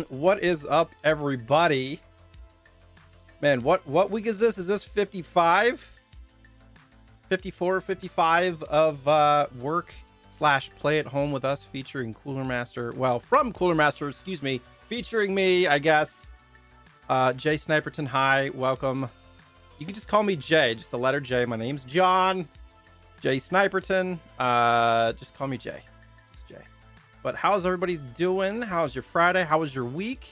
What is up, everybody? Man, what week is this? Is this 55? 54, 55 of work / play at home with us, featuring Cooler Master. Well, from Cooler Master, excuse me, featuring me, I guess. JSniperton, hi, welcome. You can just call me Jay, just the letter J. My name's John. JSniperton. Just call me Jay. Just Jay. But how's everybody doing? How's your Friday? How was your week?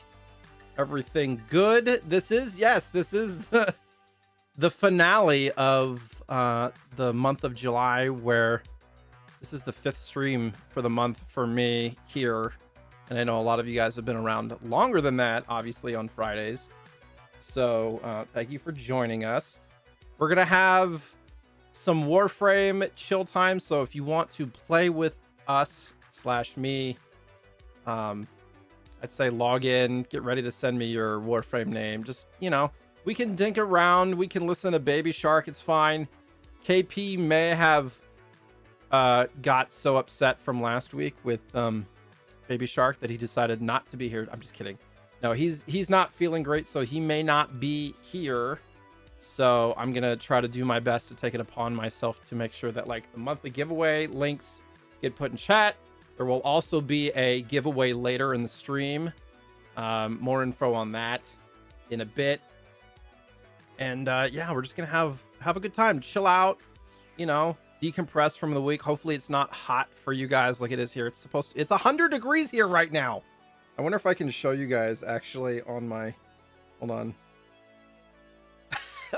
Everything good? This is the finale of the month of July, where this is the 5th stream for the month for me here. And I know a lot of you guys have been around longer than that, obviously, on Fridays. So thank you for joining us. We're going to have some Warframe chill time. So if you want to play with us / me, I'd say log in, get ready to send me your Warframe name. Just, you know, we can dink around. We can listen to Baby Shark. It's fine. KP may have got so upset from last week with Baby Shark that he decided not to be here. I'm just kidding. No, he's not feeling great, so he may not be here So I'm gonna try to do my best to take it upon myself to make sure that like the monthly giveaway links get put in chat. There will also be a giveaway later in the stream. More info on that in a bit. And yeah, we're just gonna have a good time, chill out, you know, decompress from the week. Hopefully it's not hot for you guys like it is here. It's 100 degrees here right now. I wonder if I can show you guys actually on my, hold on.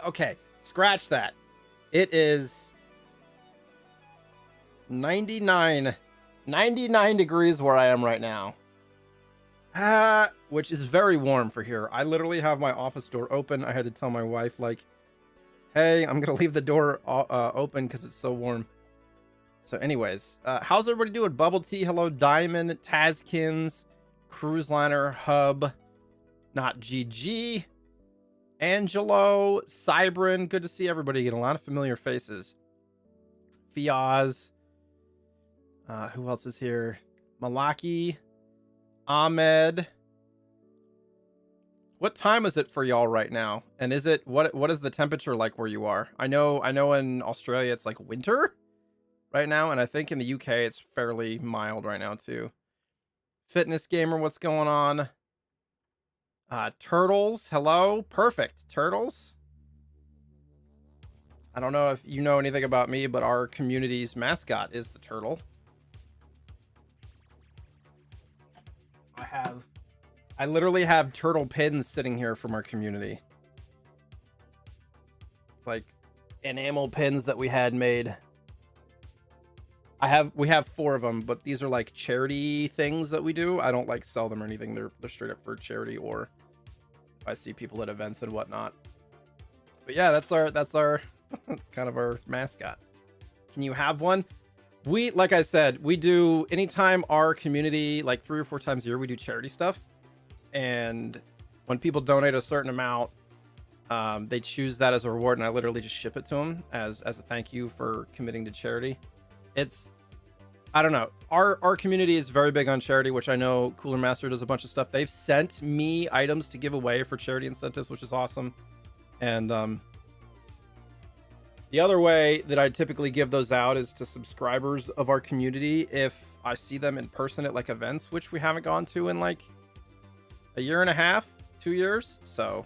Okay, scratch that. It is 99 degrees where I am right now. Which is very warm for here. I literally have my office door open. I had to tell my wife, like, hey, I'm gonna leave the door open because it's so warm. So anyways, how's everybody doing? Bubble Tea, hello. Diamond, Tazkins, Cruise Liner, Hub, Not GG, Angelo, Cybrin. Good to see everybody again. A lot of familiar faces. Fiaz. Who else is here? Malaki, Ahmed. What time is it for y'all right now? And is it what is the temperature like where you are? I know in Australia it's like winter right now, and I think in the UK it's fairly mild right now too. Fitness Gamer, what's going on? Turtles, hello. Perfect. Turtles. I don't know if you know anything about me, but our community's mascot is the turtle. I literally have turtle pins sitting here from our community. Like enamel pins that we had made. We have 4 of them, but these are like charity things that we do. I don't like sell them or anything. They're straight up for charity, or if I see people at events and whatnot. But yeah, that's that's kind of our mascot. Can you have one? Like I said, we do anytime our community, like 3 or 4 times a year, we do charity stuff. And when people donate a certain amount, they choose that as a reward, and I literally just ship it to them as a thank you for committing to charity. I don't know. Our community is very big on charity, which I know Cooler Master does a bunch of stuff. They've sent me items to give away for charity incentives, which is awesome. And the other way that I typically give those out is to subscribers of our community if I see them in person at like events, which we haven't gone to in like a year and a half, 2 years. So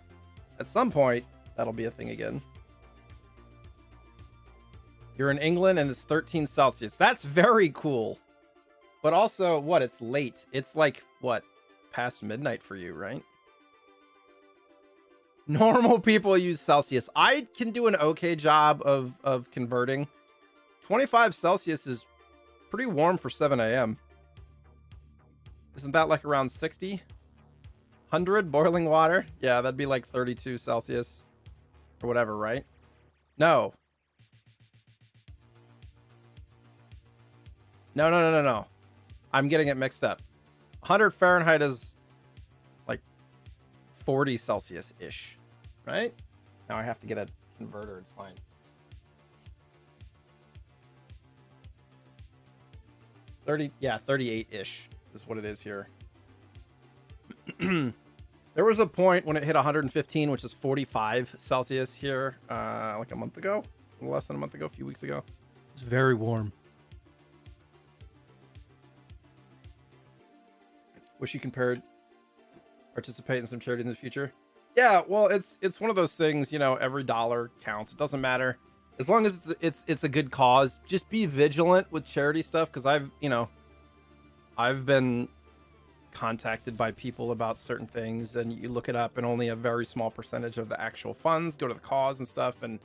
at some point that'll be a thing again. You're in England and it's 13 Celsius. That's very cool. But also, what? It's late. It's like, what? Past midnight for you, right? Normal people use Celsius. I can do an okay job of converting. 25 Celsius is pretty warm for 7 a.m. Isn't that like around 60? 100 boiling water? Yeah, that'd be like 32 Celsius. Or whatever, right? No. No. I'm getting it mixed up. 100 Fahrenheit is like 40 Celsius-ish, right? Now I have to get a converter. It's fine. Yeah, 38-ish is what it is here. There was a point when it hit 115, which is 45 Celsius here, like a month ago, a little less than a month ago, a few weeks ago. It's very warm. Wish you could participate in some charity in the future. Yeah, well, it's one of those things, you know, every dollar counts. It doesn't matter. As long as it's a good cause. Just be vigilant with charity stuff, because I've been contacted by people about certain things, and you look it up and only a very small percentage of the actual funds go to the cause and stuff. And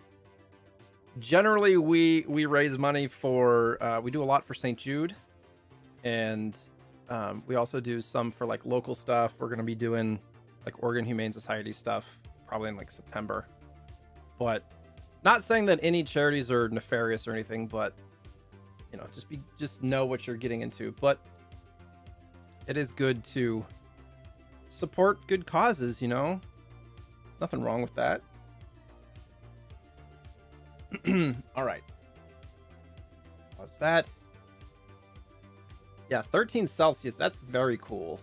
generally we raise money for we do a lot for St. Jude, and we also do some for like local stuff. We're going to be doing like Oregon Humane Society stuff probably in like September. But not saying that any charities are nefarious or anything, but you know, just know what you're getting into. But it is good to support good causes, you know? Nothing wrong with that. All right. What's that? Yeah, 13 Celsius. That's very cool.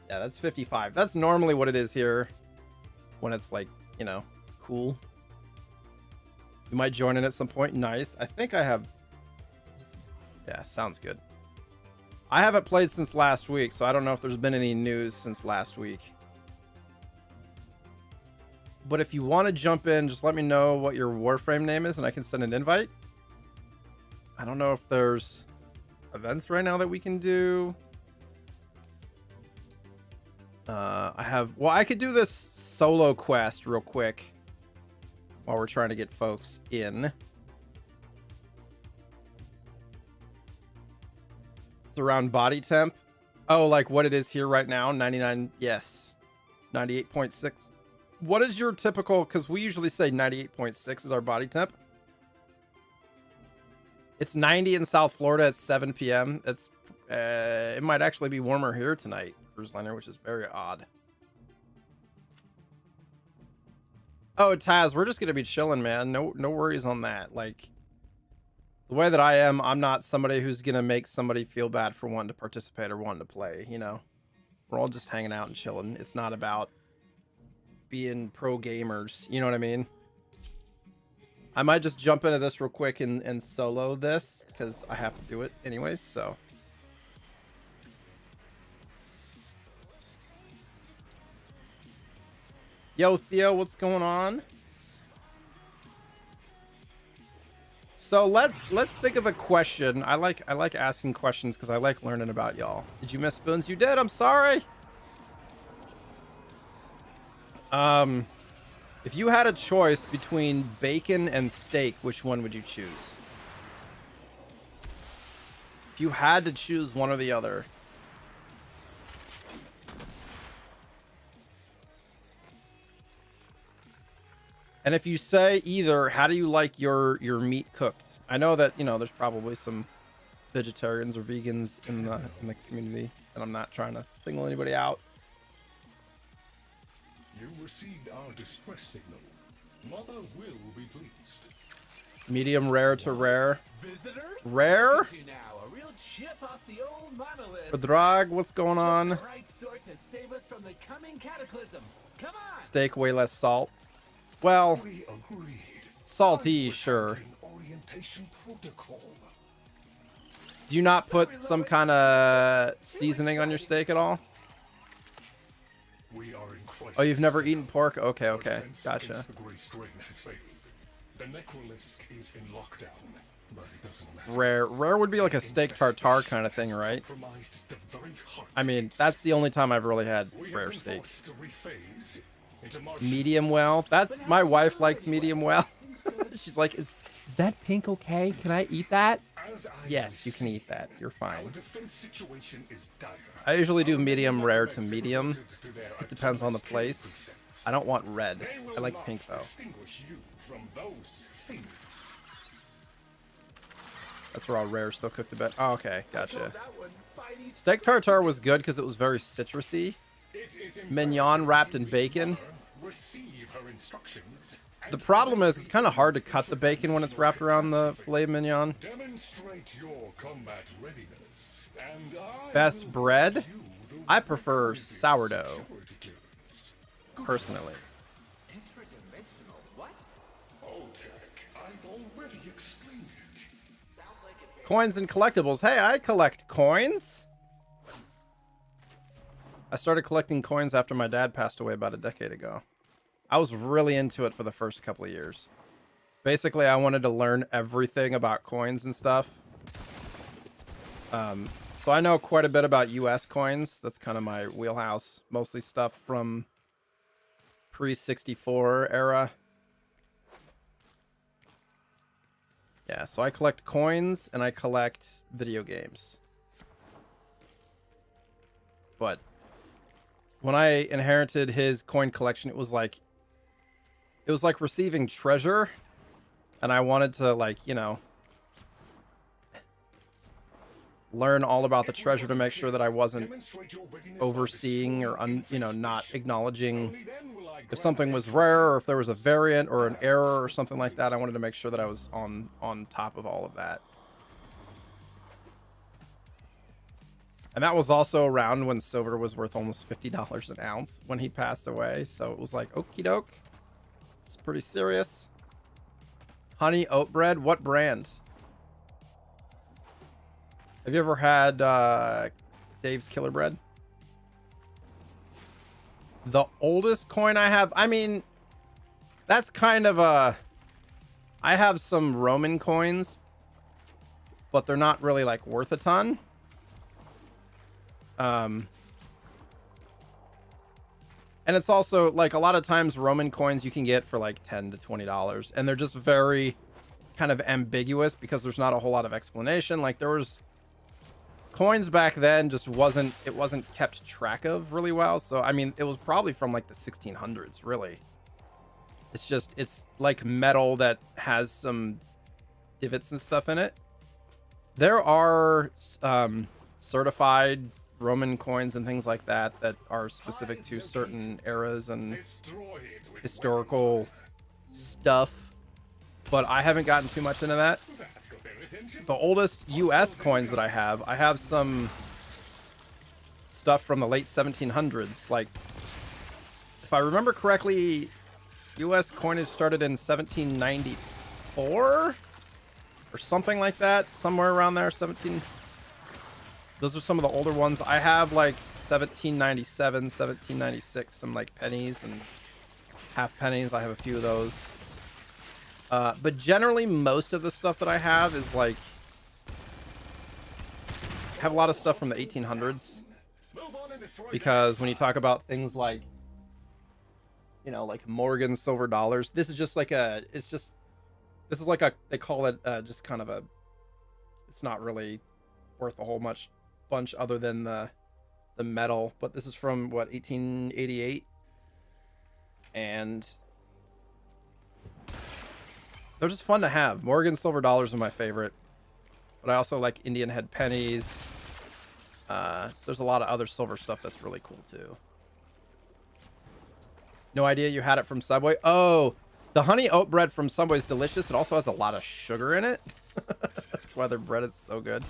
Yeah, that's 55. That's normally what it is here when it's like, you know, cool. You might join in at some point. Nice. I think I have. Yeah, sounds good. I haven't played since last week, so I don't know if there's been any news since last week. But if you want to jump in, just let me know what your Warframe name is, and I can send an invite. I don't know if there's events right now that we can do. I could do this solo quest real quick while we're trying to get folks in. It's around body temp. Oh, like what it is here right now? 99. Yes. 98.6. What is your typical, because we usually say 98.6 is our body temp. It's 90 in South Florida at 7 p.m. It's it might actually be warmer here tonight, Cruise Liner, which is very odd. Oh, Taz, we're just gonna be chilling, man. No worries on that. Like, the way that I am, I'm not somebody who's gonna make somebody feel bad for wanting to participate or wanting to play, you know? We're all just hanging out and chilling. It's not about being pro gamers, you know what I mean? I might just jump into this real quick and solo this, because I have to do it anyways, so. Yo, Theo, what's going on? So let's think of a question. I like asking questions because I like learning about y'all. Did you miss Spoons? You did. I'm sorry. If you had a choice between bacon and steak, which one would you choose? If you had to choose one or the other. And if you say either, how do you like your meat cooked? I know that, you know, there's probably some vegetarians or vegans in the community, and I'm not trying to single anybody out. You received our distress signal. Mother will be pleased. Medium rare to rare. Visitors? Rare? Look at you now, a real chip off the old monolith. Drag, what's going on? Just the right sort to save us from the coming cataclysm. Come on. Steak, way less salt. Well, We agreed. salty, sure. Orientation protocol. Do you not put some kind of seasoning on your steak at all? We are in crisis. Oh, you've never eaten pork? Okay, Our okay. defense Gotcha. against the great strain has failed. The necrolisc is in lockdown, but it doesn't matter. Rare would be like a steak tartare kind of thing, right? Compromised the very heart. I mean, that's the only time I've really had We have rare been steak. forced to rephase into March. Medium well. That's my wife likes medium well. She's like, is that pink okay? Can I eat that? As I Yes, you can eat that. You're Our fine. defense situation is dire. I usually do Our medium rare to Mexico medium. to their It depends on the autonomous place. presence. I don't want red. They will I like not pink though. distinguish you from those things. That's raw rare, still cooked a bit. Oh, okay, gotcha. That one, Spidey. Steak tartare was good because it was very citrusy. It is Mignon imperative wrapped you in eat bacon. mother, receive her instructions, and The problem is it's demonstrate kind of hard to your cut the bacon when it's wrapped around the catastrophe. filet mignon. Demonstrate your combat readiness, and I Best will bread? grant you the I prefer requisite sourdough, security clearance. personally. Intradimensional. What? Oh, Tech, I've already explained it. Sounds like it. Coins and collectibles. Hey, I collect coins. I started collecting coins after my dad passed away about a decade ago. I was really into it for the first couple of years. Basically, I wanted to learn everything about coins and stuff. So I know quite a bit about US coins. That's kind of my wheelhouse. Mostly stuff from pre-64 era. Yeah, so I collect coins and I collect video games. But when I inherited his coin collection, it was like receiving treasure, and I wanted to, like, you know, learn all about the treasure to make sure that I wasn't Demonstrate your readiness overseeing or by you know, not investigation. acknowledging Only then will I if grant something was entry. rare or if there was a variant or an error or something like that. I wanted to make sure that I was on top of all of that. And that was also around when silver was worth almost $50 an ounce when he passed away. So it was like, okie doke. It's pretty serious. Honey oat bread. What brand? Have you ever had Dave's Killer Bread? The oldest coin I have, I mean, that's kind of a... I have some Roman coins, but they're not really like worth a ton. And it's also like a lot of times Roman coins you can get for like $10 to $20, and they're just very kind of ambiguous because there's not a whole lot of explanation. Like there was coins back then just wasn't kept track of really well. So I mean, it was probably from like the 1600s, really. It's like metal that has some divots and stuff in it. There are certified Roman coins and things like that that are specific to certain eras and historical stuff, but I haven't gotten too much into that. The oldest US coins that I have some stuff from the late 1700s. Like, if I remember correctly, US coinage started in 1794 or something like that, somewhere around there. Those are some of the older ones. I have like 1797, 1796, some like pennies and half pennies. I have a few of those. But generally, most of the stuff that I have is like... I have a lot of stuff from the 1800s. Because when you talk about things like, you know, like Morgan silver dollars, this is just like a... This is like a... They call it just kind of a... It's not really worth a whole bunch other than the metal, but this is from what, 1888, and they're just fun to have. Morgan silver dollars are my favorite, but I also like Indian head pennies. There's a lot of other silver stuff that's really cool too. No idea you had it from Subway. Oh, the honey oat bread from Subway is delicious. It also has a lot of sugar in it. That's why their bread is so good.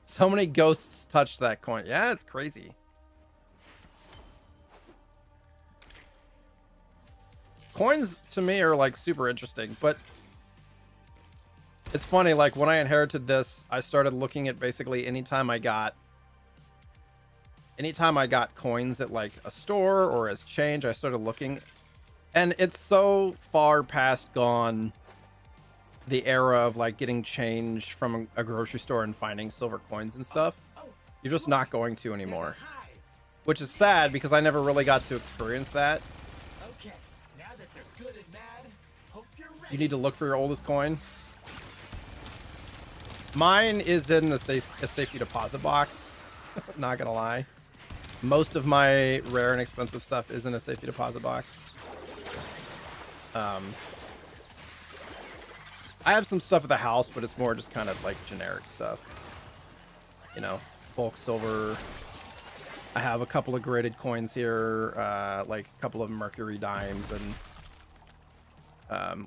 So many ghosts touched that coin. Yeah, it's crazy. Coins to me are like super interesting, but it's funny. Like when I inherited this, I started looking at basically anytime I got coins at like a store or as change, I started looking, and it's so far past gone the era of like getting change from a grocery store and finding silver coins and stuff. You're just not going to anymore, which is sad because I never really got to experience that. Okay, now that they're good and mad, hope you're ready. You need to look for your oldest coin. Mine is in a safety deposit box. Not gonna lie, most of my rare and expensive stuff is in a safety deposit box. I have some stuff at the house, but it's more just kind of like generic stuff. You know, bulk silver. I have a couple of graded coins here, like a couple of mercury dimes, and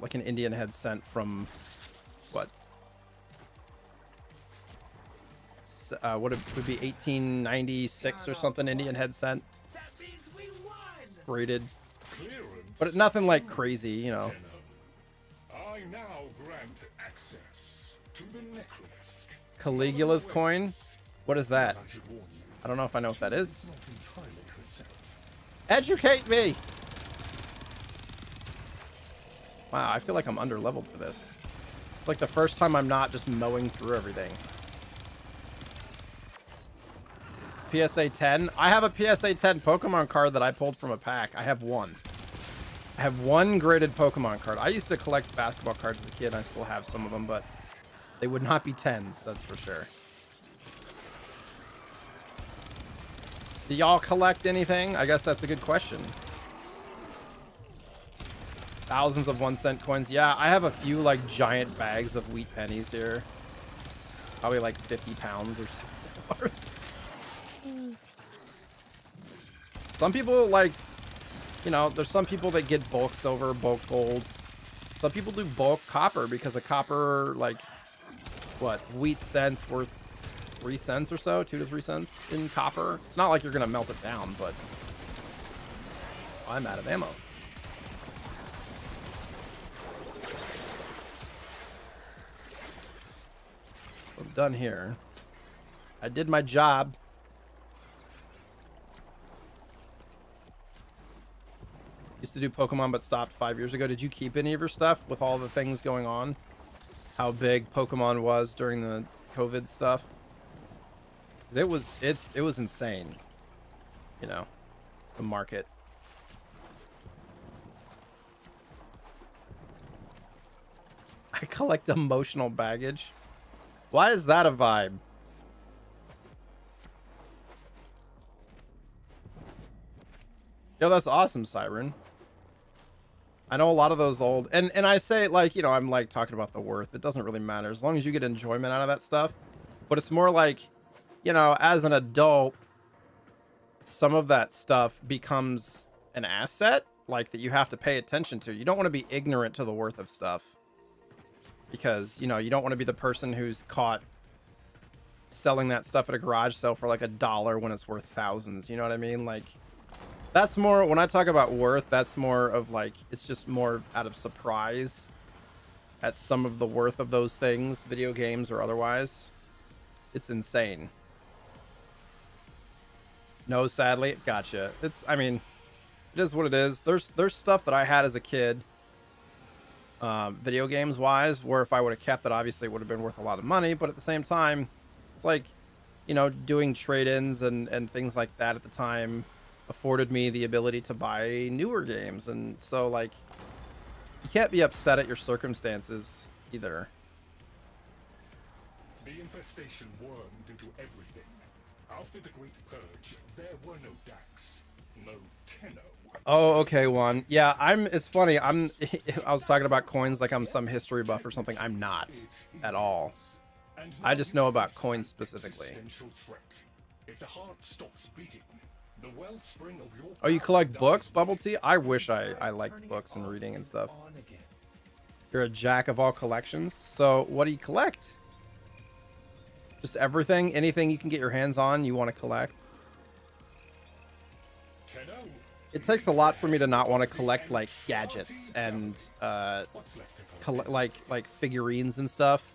like an Indian head cent from what? What it would be 1896 or something. Indian head cent. That means we won. Graded, but nothing like crazy, you know. I now grant access to the necklace. Caligula's coin. What is that? I don't know if I know what that is. Educate me. Wow, I feel like I'm under leveled for this. It's like the first time I'm not just mowing through everything. PSA 10. I have a PSA 10 Pokemon card that I pulled from a pack. I have one. I have one graded Pokemon card. I used to collect basketball cards as a kid, and I still have some of them, but they would not be 10s, that's for sure. Do y'all collect anything? I guess that's a good question. Thousands of 1-cent coins. Yeah, I have a few like giant bags of wheat pennies here. Probably like 50 pounds or something. Some people like, you know, there's some people that get bulk silver, bulk gold. Some people do bulk copper because a copper, like, what, wheat cents worth 3 cents or so, 2 to 3 cents in copper. It's not like you're gonna melt it down, but I'm out of ammo. done here. I did my job. Used to do Pokemon, but stopped 5 years ago. Did you keep any of your stuff with all the things going on? How big Pokemon was during the COVID stuff? 'Cause it was insane. You know, the market. I collect emotional baggage. Why is that a vibe? Yo, that's awesome, Siren. I know a lot of those old, and I say, like, you know, I'm like talking about the worth. It doesn't really matter as long as you get enjoyment out of that stuff. But it's more like, you know, as an adult, some of that stuff becomes an asset, like, that you have to pay attention to. You don't want to be ignorant to the worth of stuff, because, you know, you don't want to be the person who's caught selling that stuff at a garage sale for like $1 when it's worth thousands. You know what I mean? Like, that's more, when I talk about worth, that's more of like, it's just more out of surprise at some of the worth of those things, video games or otherwise. It's insane. No, sadly. Gotcha. It's, I mean, it is what it is. There's stuff that I had as a kid, video games wise, where if I would have kept it, obviously it would have been worth a lot of money. But at the same time, it's like, you know, doing trade-ins and things like that at the time afforded me the ability to buy newer games. And so, like, you can't be upset at your circumstances either. The infestation wormed into everything. After the Great Purge, there were no Dax, no Tenno. Oh, okay, one. Yeah, it's funny. I was talking about coins like I'm some history buff or something. I'm not at all. I just know about coins specifically. If the heart stops beating, the wellspring of your Oh, you collect books, Bubble Tea? I wish I liked books and reading and stuff. You're a jack of all collections. So what do you collect? Just everything? Anything you can get your hands on you want to collect? It takes a lot for me to not want to collect like gadgets and like figurines and stuff.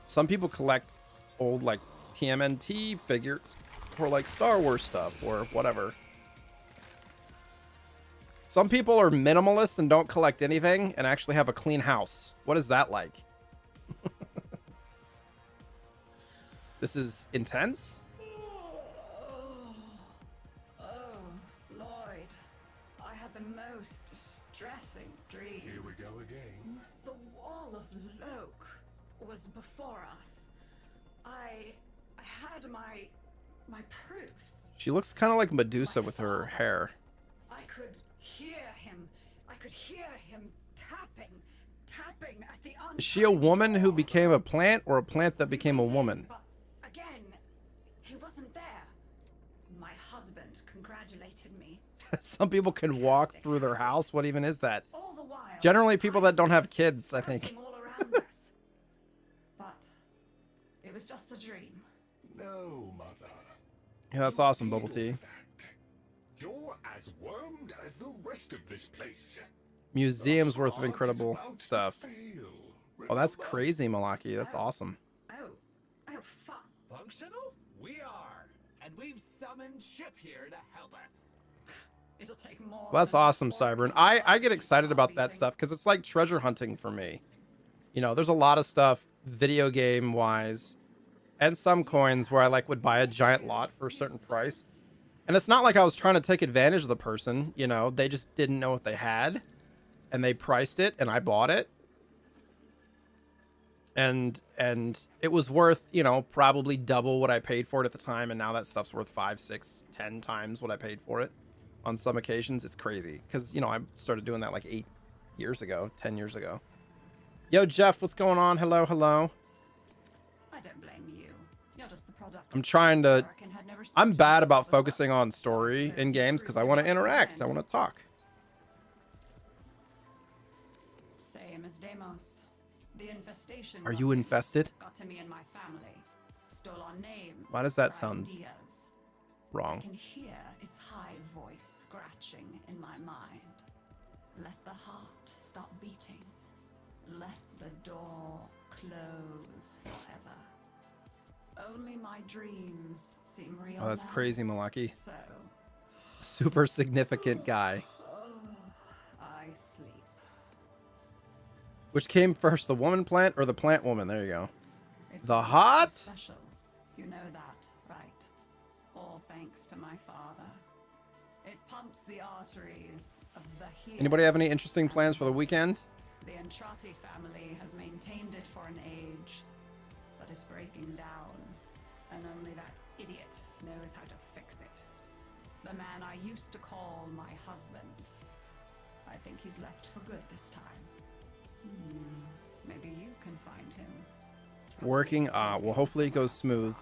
Some people collect old like TMNT figures or like Star Wars stuff or whatever. Some people are minimalists and don't collect anything and actually have a clean house. What is that like? This is intense. Lloyd, I had the most distressing dream. Here we go again. The wall of Loke was before us. I had my proofs. She looks kind of like Medusa with her hair. I could hear him. I could hear him tapping at the Is she a woman who became a plant or a plant that became a woman? But again, he wasn't there. My husband congratulated me. Some people can walk through their house. What even is that? All the while, Generally people that don't have kids, I think. all around us. But it was just a dream. No, Mother. Yeah, that's awesome, Bubble Tea. You're as wormed as the rest of this place. Museum's worth of incredible stuff. Oh, that's crazy, Malaki. That's awesome. Oh, fuck. Functional? We are. And we've summoned ship here to help us. It'll take more. Well, that's than awesome, 4 Cybern. minutes I get to excited keep about our that meeting. stuff because it's like treasure hunting for me. You know, there's a lot of stuff video game wise and some coins where I like would buy a giant lot for a certain price. And it's not like I was trying to take advantage of the person, you know, they just didn't know what they had and they priced it and I bought it. And it was worth, you know, probably double what I paid for it at the time. And now that stuff's worth 5, 6, 10 times what I paid for it. On some occasions, it's crazy because, you know, I started doing that like 8 years ago, 10 years ago. Yo, Jeff, what's going on? Hello, hello. I don't blame you. You're just the product. I'm trying to. Work and had never I'm seen bad you about before. focusing on story in games because I want to interact. I want to talk. Same as Deimos. The infestation. Are got you in. infested? Got to me and my family. Stole our names. Why does that our sound ideas. I wrong? can hear its high voice scratching in my mind. Let the heart stop beating. Let the door close forever. Only my dreams seem real. Oh, that's now. crazy, Malaki. So, Super significant guy. I sleep. Which came first, the woman plant or the plant woman? There you go. It's The what makes hot? you special. You know that, right? All thanks to my father. It pumps the arteries of the here. Anybody have any interesting plans for the weekend? The Entrati family has maintained it for an age, but it's breaking down, and only that idiot knows how to fix it. The man I used to call my husband. I think he's left for good this time. Maybe you can find him. Working. Well, hopefully it goes smooth.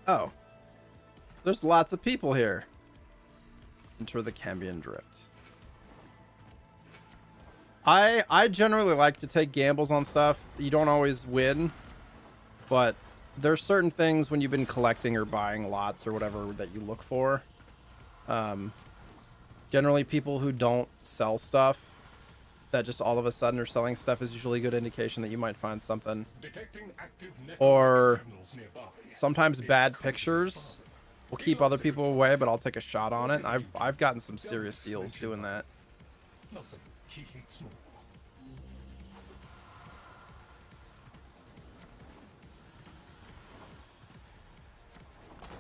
Oh. There's lots of people here. Enter the Cambion Drift. I generally like to take gambles on stuff. You don't always win, but there's certain things when you've been collecting or buying lots or whatever that you look for. Generally, people who don't sell stuff, that just all of a sudden are selling stuff, is usually a good indication that you might find something. Detecting active Or signals nearby. sometimes bad pictures will keep other people away, but I'll take a shot on it. And I've gotten some serious deals doing that. Nothing he hates more.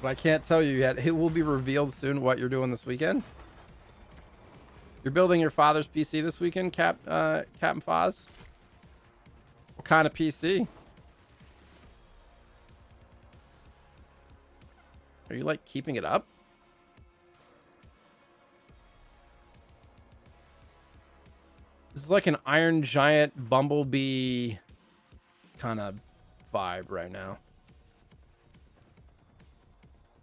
But I can't tell you yet. It will be revealed soon what you're doing this weekend. You're building your father's PC this weekend, Captain Foz? What kind of PC? Are you like keeping it up? This is like an Iron Giant Bumblebee kind of vibe right now.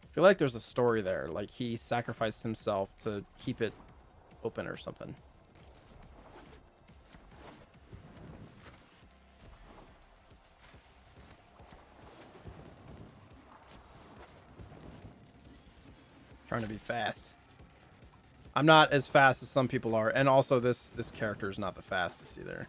I feel like there's a story there. Like he sacrificed himself to keep it open or something. Trying to be fast. I'm not as fast as some people are, and also this character is not the fastest either.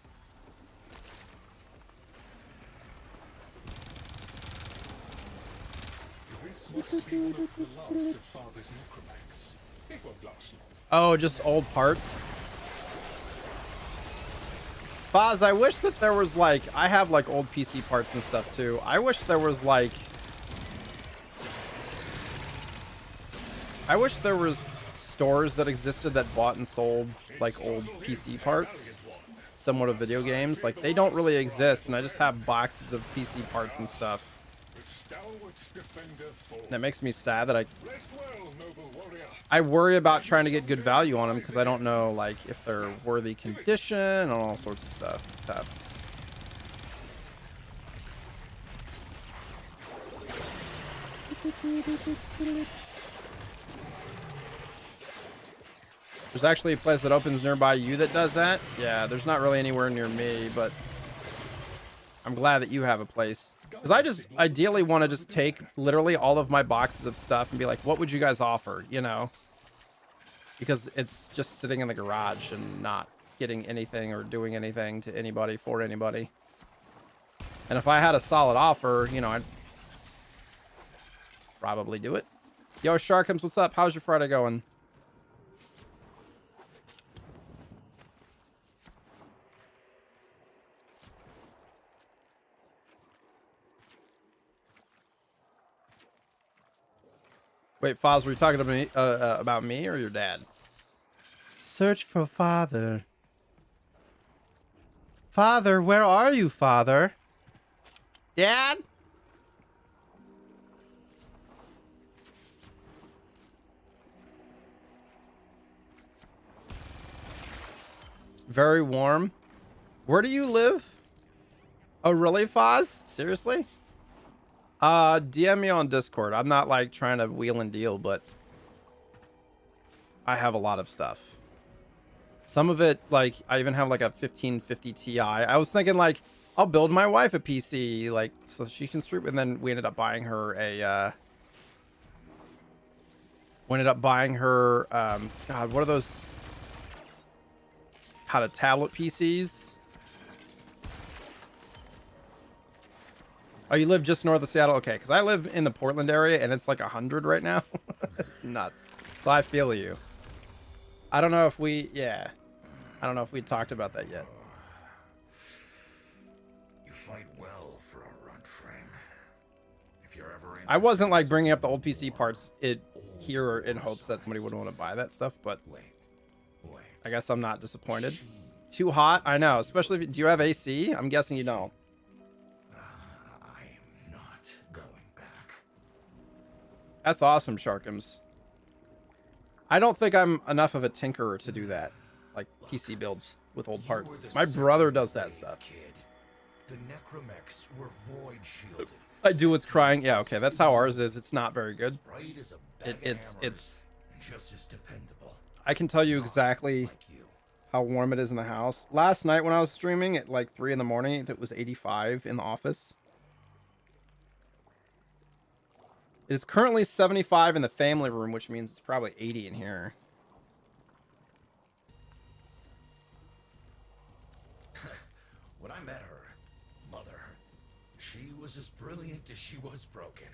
This must be one of the last of Father's necromancs. It won't last long. Oh, just old parts. Foz, I wish that there was like, I have like old PC parts and stuff too. I wish there was like, I wish there was stores that existed that bought and sold like old PC parts, similar to video games. Like they don't really exist, and I just have boxes of PC parts and stuff. And it makes me sad that I worry about trying to get good value on them because I don't know like if they're worthy condition and all sorts of stuff. It's tough. There's actually a place that opens nearby you that does that. Yeah, there's not really anywhere near me, but I'm glad that you have a place. Because I just ideally want to just take literally all of my boxes of stuff and be like, what would you guys offer? You know? Because it's just sitting in the garage and not getting anything or doing anything to anybody for anybody. And if I had a solid offer, you know, I'd probably do it. Yo, Sharkums, what's up? How's your Friday going? Wait, Foz, were you talking about me or your dad? Search for father. Father, where are you, father? Dad? Very warm. Where do you live? Oh, really, Foz? Seriously? DM me on Discord. I'm not like trying to wheel and deal, but I have a lot of stuff. Some of it, like, I even have like a 1550 Ti. I was thinking like, I'll build my wife a PC, like, so she can stream. And then we ended up buying her a, God, what are those? how to tablet PCs. Oh, you live just north of Seattle? Okay, because I live in the Portland area, and it's like 100 right now. It's nuts. So I feel you. I don't know if we... Yeah. I don't know if we talked about that yet. You fight well for a runt frame. If you're ever I wasn't like bringing up the old PC parts here in hopes that somebody would want to buy that stuff, but wait. I guess I'm not disappointed. Too hot? I know, especially if... Do you have AC? I'm guessing you don't. I am not going back. That's awesome, Sharkums. I don't think I'm enough of a tinkerer to do that. Like PC builds with old parts. My brother does that stuff. Kid. The necromechs were void shielded. I do what's crying. Yeah, okay, that's how ours is. It's not very good. Bright as a bag of It's hammers, and just as dependable. I can tell you exactly Like you. how warm it is in the house. Last night when I was streaming at like 3 in the morning, it was 85 in the office. It is currently 75 in the family room, which means it's probably 80 in here. When I met her, mother, she was as brilliant as she was broken.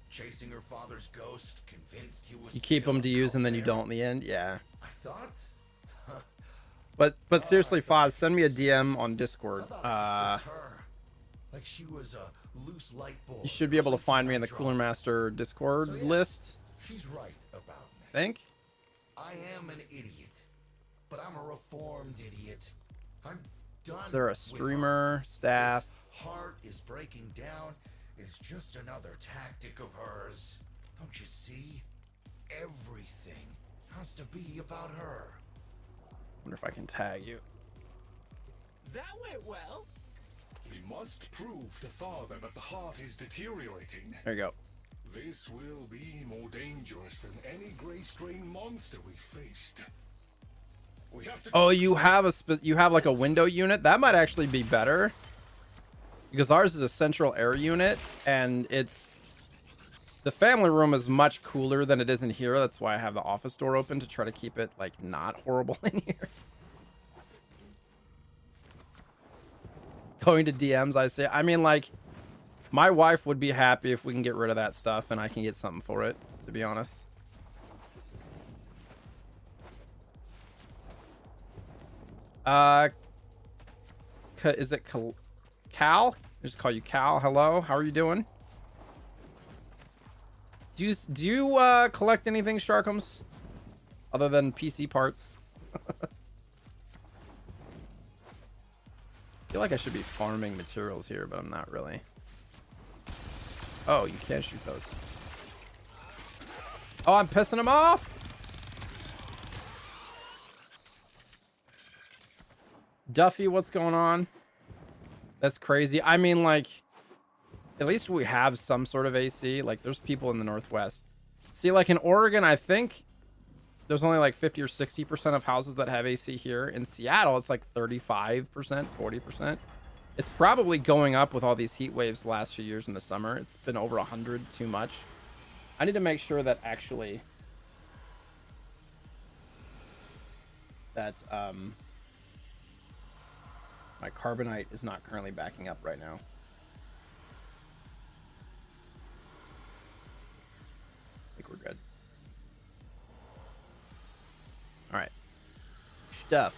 Chasing her father's ghost, convinced he was. You keep still them to use and then you out don't in the end. Yeah. there. I thought. But seriously, Foz, send me a DM on Discord. I thought it was her. Like she was a loose light bulb. You should be able to find me in the Cooler Master Discord So, yes, list. She's right about me. I think. I am an idiot, but I'm a reformed idiot. I'm done. Is there a with streamer, her. staff? This heart is breaking down. Is just another tactic of hers. Don't you see? Everything has to be about her. Wonder if I can tag you. That went well. We must prove to father that the heart is deteriorating. There you go. This will be more dangerous than any gray strain monster we faced. We have to. Oh, you have you have like a window unit? That might actually be better. Because ours is a central air unit, and the family room is much cooler than it is in here. That's why I have the office door open to try to keep it like not horrible in here. Going to DMs, I say. I mean, like, my wife would be happy if we can get rid of that stuff and I can get something for it, to be honest. Is it Cal? I just call you Cal. Hello, how are you doing? Do you collect anything, Sharkums? Other than PC parts? I feel like I should be farming materials here, but I'm not really. Oh, you can't shoot those. Oh, I'm pissing him off. Duffy, what's going on? That's crazy. I mean, like, at least we have some sort of AC. Like, there's people in the Northwest. See, like in Oregon, I think there's only like 50 or 60% of houses that have AC here. In Seattle, it's like 35%, 40%. It's probably going up with all these heat waves the last few years in the summer. It's been over 100 too much. I need to make sure that actually that my carbonite is not currently backing up right now. I think we're good. All right. Stuff.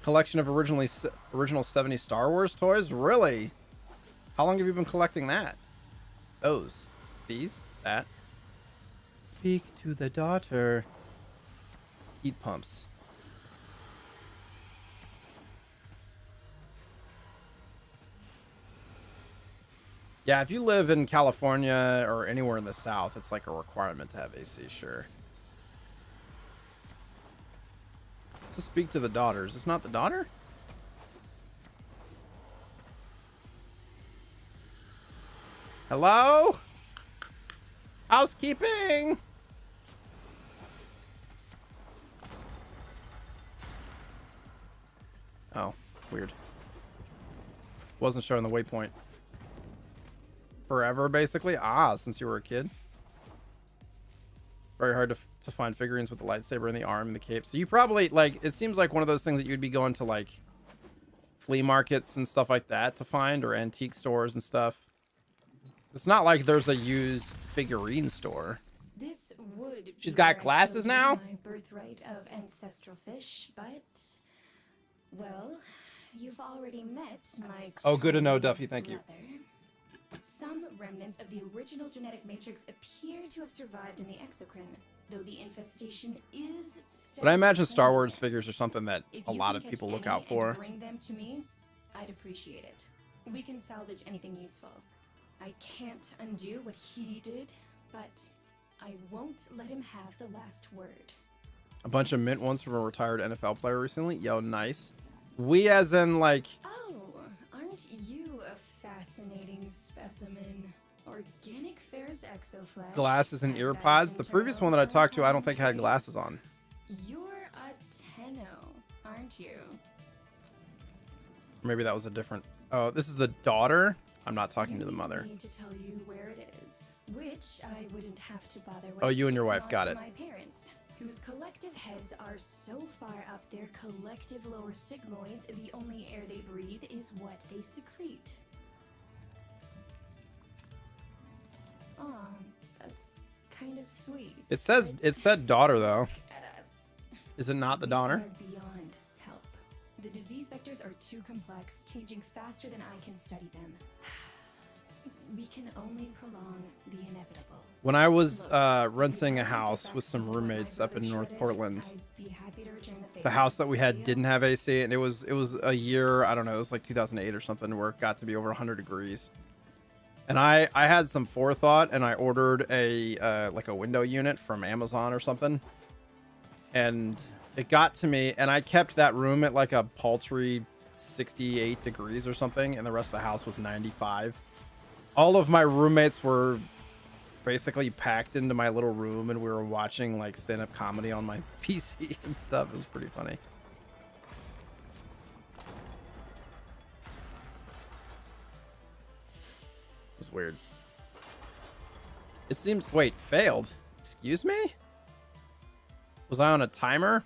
Collection of original 70 Star Wars toys? Really? How long have you been collecting that? Those. These? That? Speak to the daughter. Heat pumps. Yeah, if you live in California or anywhere in the South, it's like a requirement to have AC, sure. To speak to the daughter. Is this not the daughter? Hello? Housekeeping! Oh, weird. Wasn't showing the waypoint. Forever, basically? Ah, since you were a kid. Very hard to find figurines with the lightsaber and the arm and the cape. So you probably, like, it seems like one of those things that you'd be going to, like, flea markets and stuff like that to find, or antique stores and stuff. It's not like there's a used figurine store. This would She's be got glasses actually now? My birthright of ancestral fish, but well, you've already met my. Oh, good to know, true Duffy, thank you. brother. Some remnants of the original genetic matrix appear to have survived in the exocrine, though the infestation is. But I imagine steadily Star Wars spreading. figures are something that If a you lot can of catch people look any out for. and bring them to me, I'd appreciate it. We can salvage anything useful. I can't undo what he did, but I won't let him have the last word. A bunch of mint ones from a retired NFL player recently. Yo, nice. We as in, like, Oh, aren't you a fascinating specimen? Organic ferrous exoflesh. glasses and and ear pods. The badged previous one that I internals talked to, I don't sometimes think had trace. glasses on. You're a Tenno, aren't you? Maybe that was a different. Oh, this is the daughter. I'm not talking You to the need mother. me to tell you where it is, which I wouldn't have to bother with. Oh, you and your if wife not got for it. My parents, whose collective heads are so far up their collective lower sigmoids, the only air they breathe is what they secrete. Oh, that's kind of sweet. It says but it said daughter though. look at us. Is it not the We daughter? are beyond help. The disease vectors are too complex, changing faster than I can study them. We can only prolong the inevitable. When I was Look, if you renting a can't get house back with to some me when my roommates up brother in North shredded, Portland, I'd be happy to return the the favor. house that we had Deal? didn't have AC, and it was a year, I don't know, it was like 2008 or something, where it got to be over 100 degrees. And I had some forethought, and I ordered a like a window unit from Amazon or something, and it got to me, and I kept that room at like a paltry 68 degrees or something, and the rest of the house was 95. All of my roommates were basically packed into my little room, and we were watching like stand-up comedy on my PC and stuff. It was pretty funny. It was weird. It seems, wait, failed? Excuse me? Was I on a timer?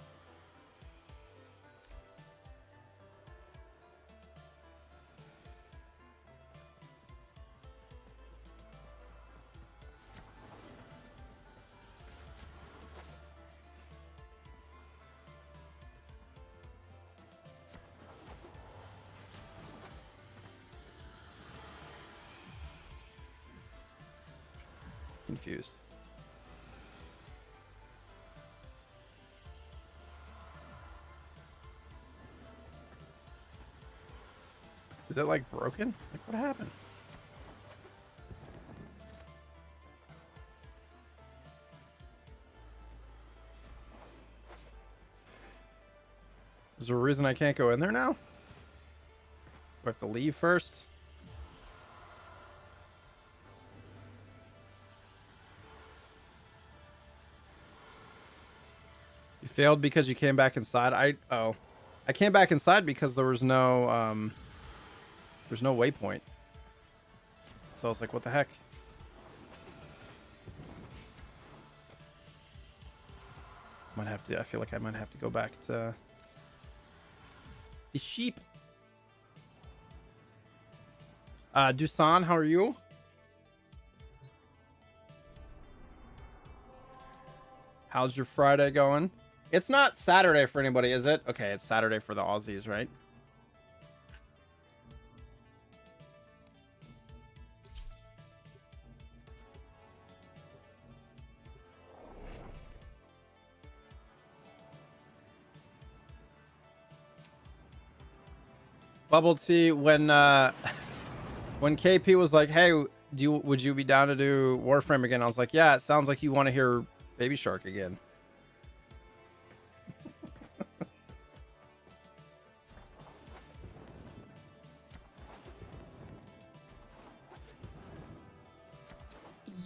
Confused. Is it like broken? Like what happened? Is there a reason I can't go in there now? Do I have to leave first? You failed because you came back inside. I came back inside because there was no there's no waypoint. So I was like, what the heck? Might have to, I feel like I might have to go back to the sheep. Dusan, how are you? How's your Friday going? It's not Saturday for anybody, is it? Okay, it's Saturday for the Aussies, right? Bubble tea, when KP was like, "Hey, would you be down to do Warframe again?" I was like, "Yeah, it sounds like you want to hear Baby Shark again."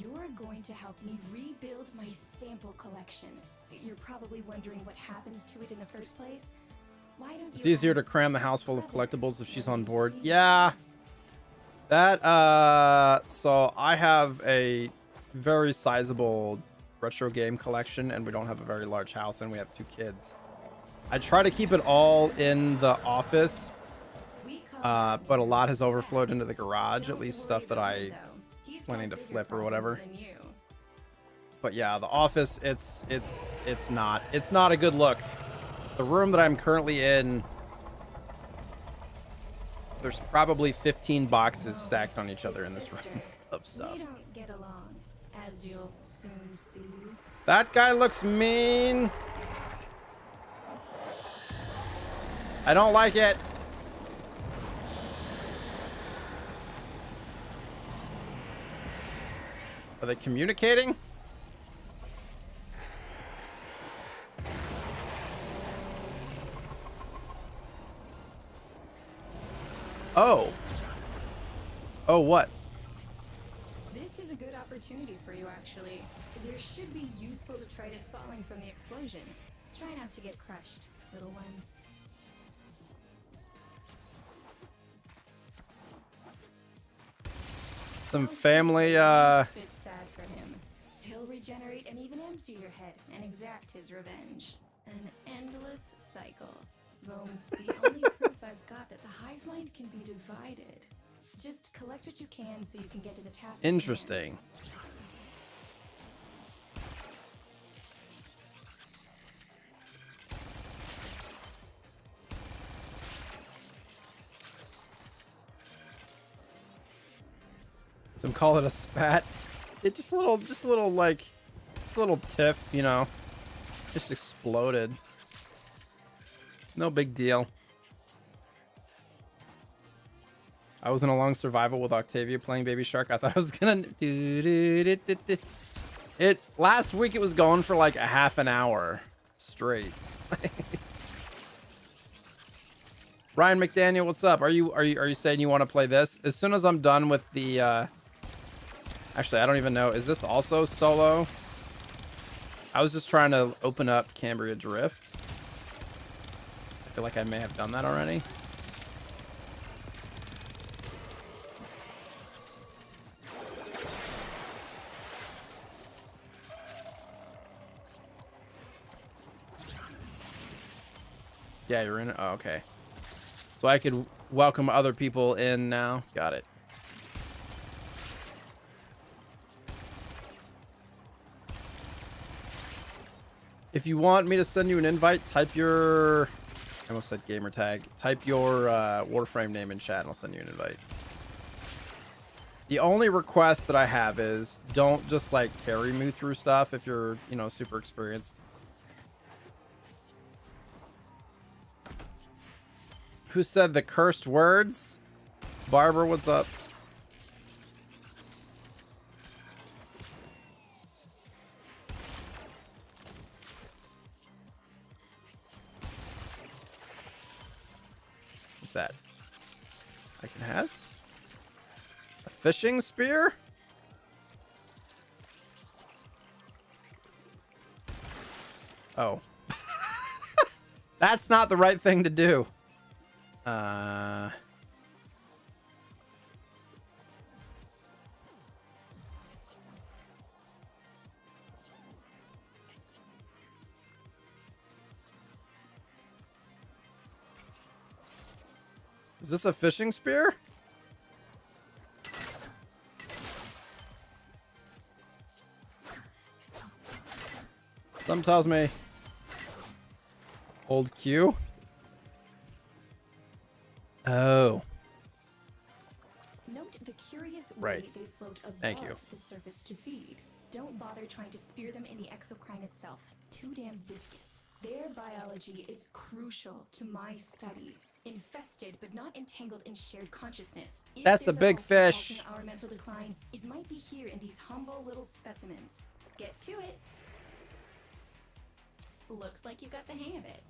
You're going to help me rebuild my sample collection. You're probably wondering what happened to it in the first place. Why don't It's you easier to ask cram the house full of brother collectibles if she's what on I've board. seen? Yeah. That so I have a very sizable retro game collection, and we don't have a very large house, and we have 2 kids. I try to keep it all in the office, but a lot has overflowed into the garage, at least stuff that I planning to flip or whatever. But yeah, the office, it's not a good look. The room that I'm currently in, there's probably 15 boxes stacked on each other in this room of stuff. We don't get along, as you'll soon see. That guy looks mean. I don't like it. Are they communicating? Oh. Oh, what? This is a good opportunity for you, actually. There should be useful detritus falling from the explosion. Try not to get crushed, little one. Some family, It's sad for him. He'll regenerate and even empty your head and exact his revenge. An endless cycle. Rome's the only proof I've got that the hive mind can be divided. Just collect what you can so you can get to the task. interesting. Some call it a spat. It just a little tiff, you know. Just exploded. No big deal. I was in a long survival with Octavia playing Baby Shark. I thought I was gonna it last week it was going for like a half an hour straight. Ryan McDaniel, what's up? Are you saying you want to play this? As soon as I'm done with the actually, I don't even know. Is this also solo? I was just trying to open up Cambria Drift. I feel like I may have done that already. Yeah, you're in it? Oh, okay. So I could welcome other people in now. Got it. If you want me to send you an invite, type your... I almost said gamer tag. Type your Warframe name in chat and I'll send you an invite. The only request that I have is don't just like carry me through stuff if you're, you know, super experienced. Who said the cursed words? Barbara, what's up? What's that? Icon has? A fishing spear? Oh. That's not the right thing to do. Is this a fishing spear? Some tells me hold Q. Oh. Note the curious Right. way they float above Thank you. the surface to feed. Don't bother trying to spear them in the exocrine itself. Too damn viscous. Their biology is crucial to my study. Infested but not entangled in shared consciousness. If That's a there's big healthy fish. pulse in our mental decline, it might be here in these humble little specimens. Get to it. Looks like you got the hang of it.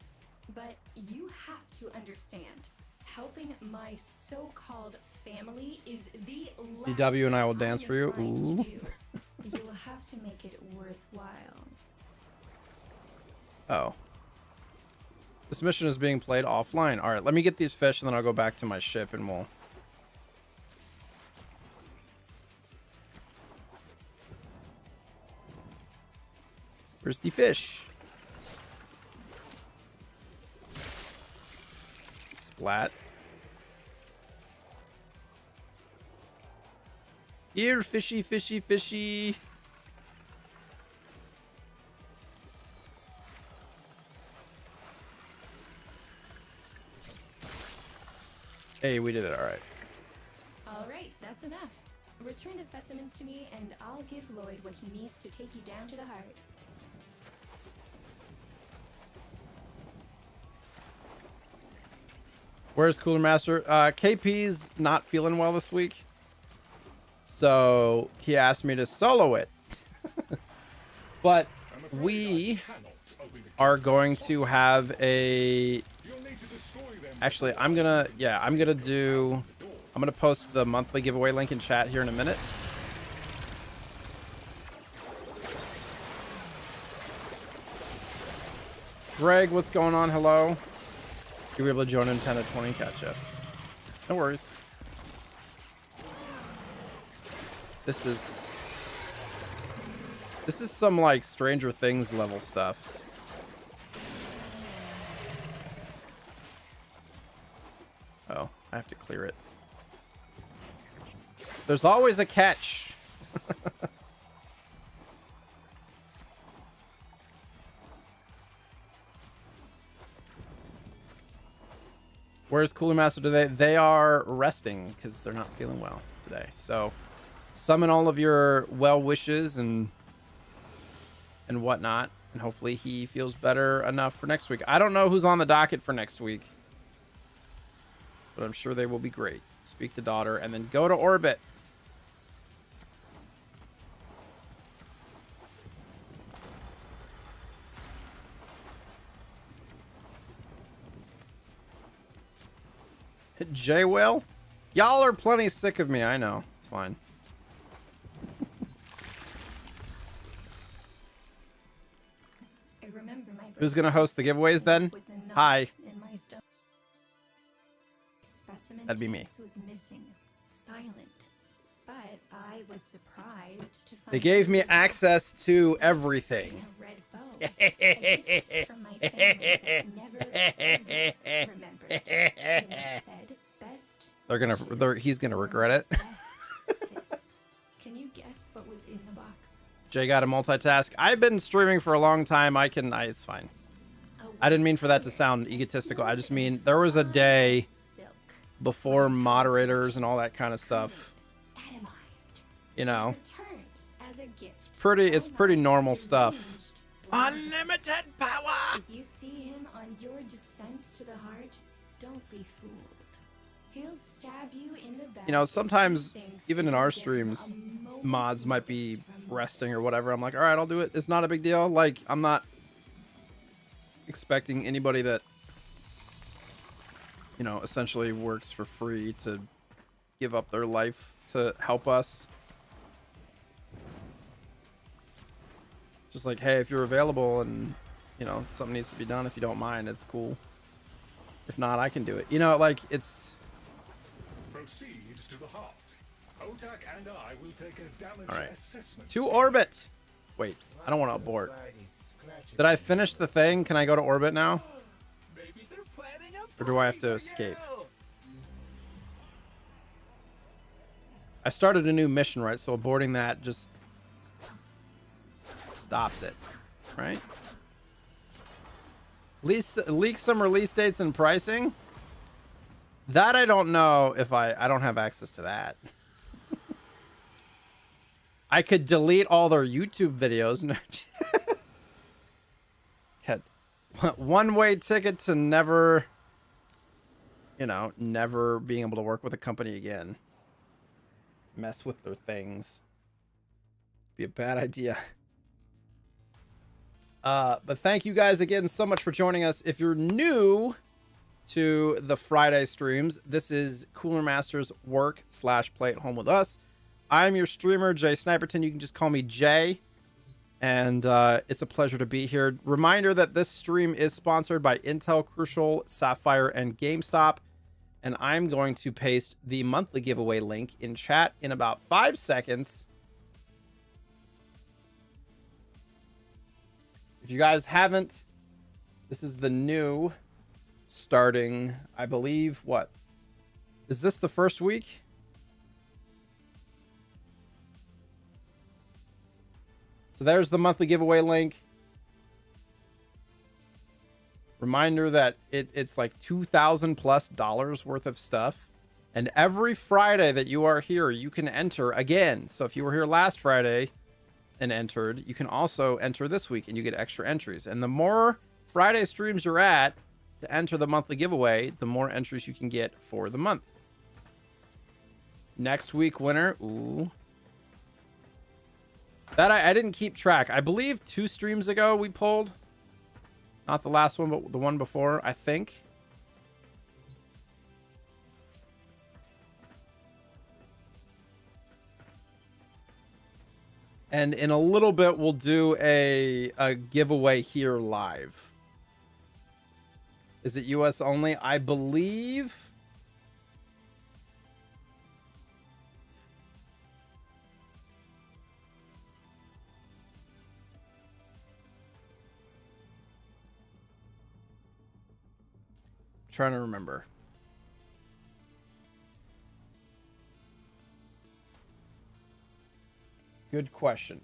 But you have to understand. Helping my so-called family is the last DW and I will thing dance for you. inclined to Ooh. do. You'll have to make it worthwhile. Oh. This mission is being played offline. All right, let me get these fish and then I'll go back to my ship and we'll... Where's the fish? Splat. Here, fishy, fishy, fishy. Hey, we did it. All right. All right, that's enough. Return the specimens to me, and I'll give Lloyd what he needs to take you down to the heart. Where's Cooler Master? KP's not feeling well this week, so he asked me to solo it. But we are going to have a... Actually, I'm gonna post the monthly giveaway link in chat here in a minute. Greg, what's going on? Hello. You'll be able to join in 10 to 20. Gotcha. No worries. This is some like Stranger Things level stuff. Oh, I have to clear it. There's always a catch. Where's Cooler Master today? They are resting because they're not feeling well today. So summon all of your well wishes and whatnot, and hopefully he feels better enough for next week. I don't know who's on the docket for next week, but I'm sure they will be great. Speak to daughter and then go to orbit. J-Will? Y'all are plenty sick of me. I know. It's fine. I remember my Who's going to host the giveaways then? Hi. In my specimen That'd be me. was missing, silent. But I was surprised to find They gave me access to everything. a red bow. A gift from my family that never ever remembered. And it said, best He's gonna regret it. best sis. Can you guess what was in the box? Jay got a multitask. I've been streaming for a long time. It's fine. I didn't mean for that to sound egotistical. I just mean there was a day Silk. before moderators and all that kind of stuff. Atomized. You know, Returned as a gift. it's pretty normal stuff. Deranged. Unlimited power. If you see him on your descent to the heart, don't be fooled. He'll stab you in the back. You know, sometimes Thinks even in you our give him streams, a moment's mods might be notice from resting or whatever. I'm like, all right, I'll do it. It's not a big deal. Like, I'm not expecting anybody that, you know, essentially works for free to give up their life to help us. Just like, hey, if you're available and, you know, something needs to be done, if you don't mind, it's cool. If not, I can do it. You know, like, it's... Proceed to the heart. Otak and I will take a damage All right. assessment. To orbit! Wait, I don't want to abort. Did I finish the thing? Can I go to orbit now? Maybe they're planning a Or do I have to party for escape? you. I started a new mission, right? So aborting that just stops it, right? Leak some release dates and pricing? That I don't know if I don't have access to that. I could delete all their YouTube videos. Had one-way ticket to never, you know, never being able to work with a company again. Mess with their things. Be a bad idea. But thank you guys again so much for joining us. If you're new to the Friday streams, this is Cooler Master's work/play at home with us. I'm your streamer, JSniperton. You can just call me Jay. And it's a pleasure to be here. Reminder that this stream is sponsored by Intel, Crucial, Sapphire, and GameStop. And I'm going to paste the monthly giveaway link in chat in about 5 seconds. If you guys haven't, this is the new starting, I believe, what? Is this the first week? So there's the monthly giveaway link. Reminder that it's like $2,000+ worth of stuff. And every Friday that you are here, you can enter again. So if you were here last Friday and entered, you can also enter this week and you get extra entries. And the more Friday streams you're at to enter the monthly giveaway, the more entries you can get for the month. Next week winner, ooh. That I didn't keep track. I believe 2 streams ago we pulled. Not the last one, but the one before, I think. And in a little bit, we'll do a giveaway here live. Is it US only? I believe. Trying to remember. Good question.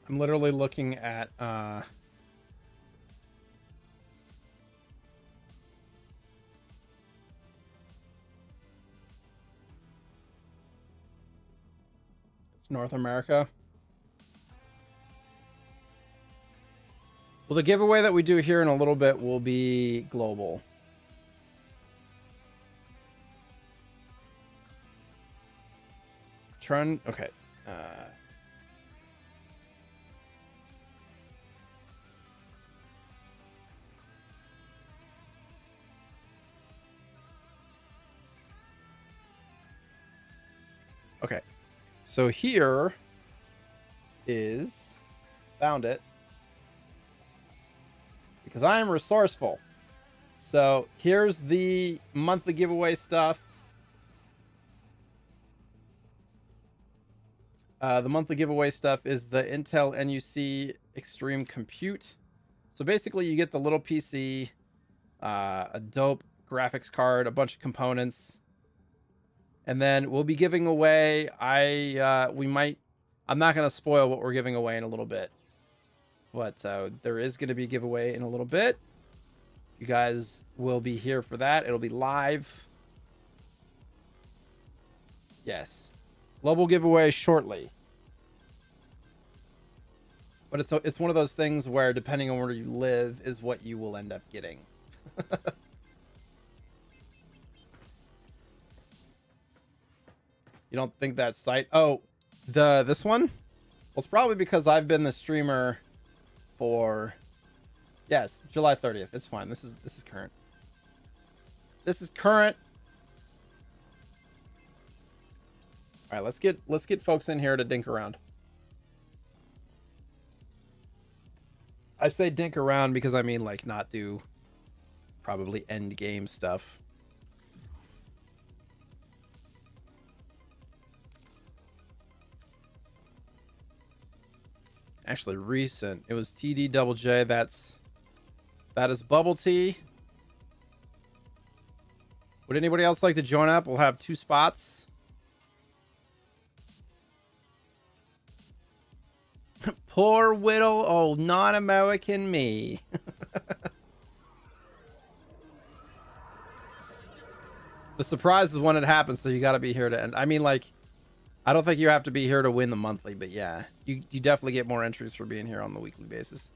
I'm literally looking at it's North America. Well, the giveaway that we do here in a little bit will be global. Okay. Okay, so here is, found it, because I am resourceful. So here's the monthly giveaway stuff. The monthly giveaway stuff is the Intel NUC Extreme Compute. So basically you get the little PC, a dope graphics card, a bunch of components. And then we'll be giving away, I'm not going to spoil what we're giving away in a little bit. But there is going to be a giveaway in a little bit. You guys will be here for that. It'll be live. Yes. Global giveaway shortly. But it's one of those things where depending on where you live is what you will end up getting. You don't think that site? Oh, this one? Well, it's probably because I've been the streamer for, yes, July 30th. It's fine. This is current. This is current. All right, let's get folks in here to dink around. I say dink around because I mean like not do probably end game stuff. Actually recent. It was TD double J. That is Bubble Tea. Would anybody else like to join up? We'll have 2 spots. Poor Whittle. Oh, non-American me. The surprise is when it happens, so you got to be here to end. I mean, like, I don't think you have to be here to win the monthly, but yeah, you definitely get more entries for being here on the weekly basis.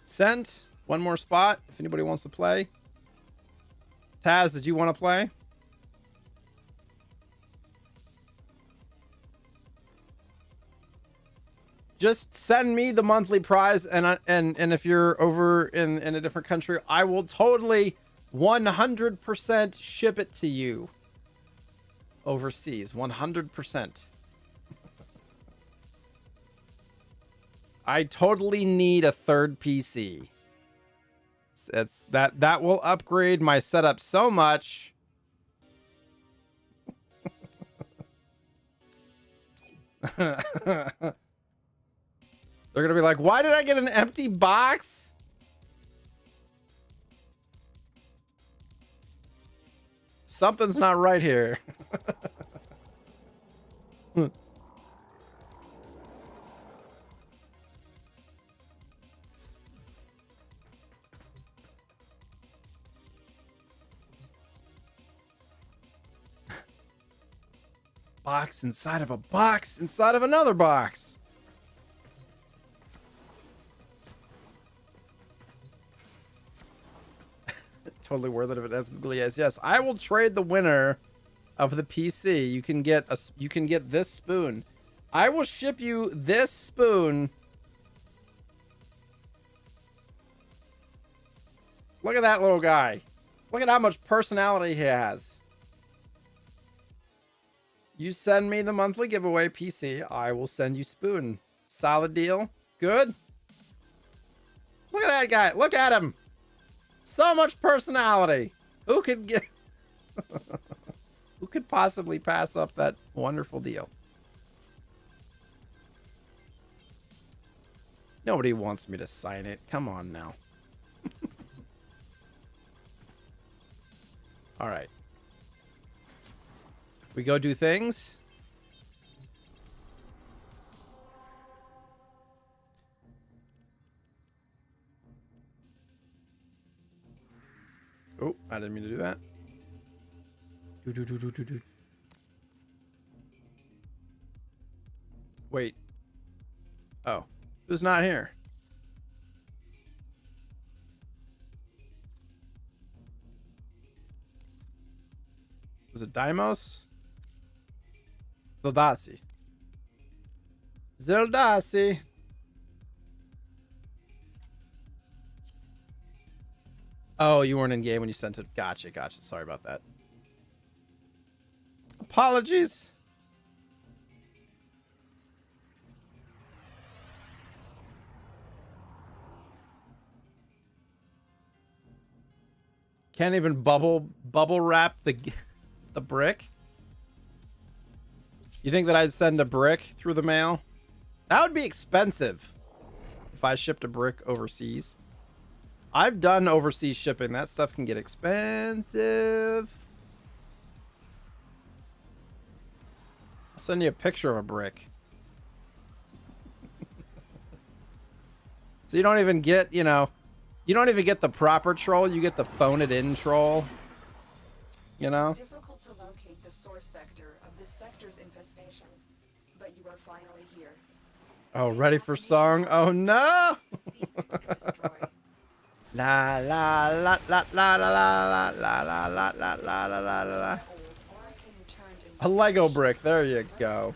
Sent. One more spot if anybody wants to play. Taz, did you want to play? just send me the monthly prize, and if you're over in a different country, I will totally 100% ship it to you overseas. 100%. I totally need a third PC. That will upgrade my setup so much. They're gonna be like, why did I get an empty box? Something's not right here. Box inside of a box inside of another box. Totally worth it if it has googly eyes. Yes, I will trade the winner of the PC. You can get this spoon. I will ship you this spoon. Look at that little guy. Look at how much personality he has. You send me the monthly giveaway PC, I will send you spoon. Solid deal. Good. Look at that guy. Look at him. So much personality. Who could get who could possibly pass up that wonderful deal? Nobody wants me to sign it. Come on now. All right. We go do things. Oh, I didn't mean to do that. Do. Wait. Oh, who's not here? Was it Deimos? Zildasi. Zildasi. Oh, you weren't in game when you sent it. Gotcha. Sorry about that. Apologies. Can't even bubble wrap the brick. You think that I'd send a brick through the mail? That would be expensive if I shipped a brick overseas. I've done overseas shipping. That stuff can get expensive. I'll send you a picture of a brick. So you don't even get, you don't even get the proper troll. You get the phone it in troll. You know? It's difficult to locate the source vector of this sector's infestation, but you are finally here. Oh, ready for song? Oh no! La la la la la la la la la la la la la la. A Lego brick. There you go.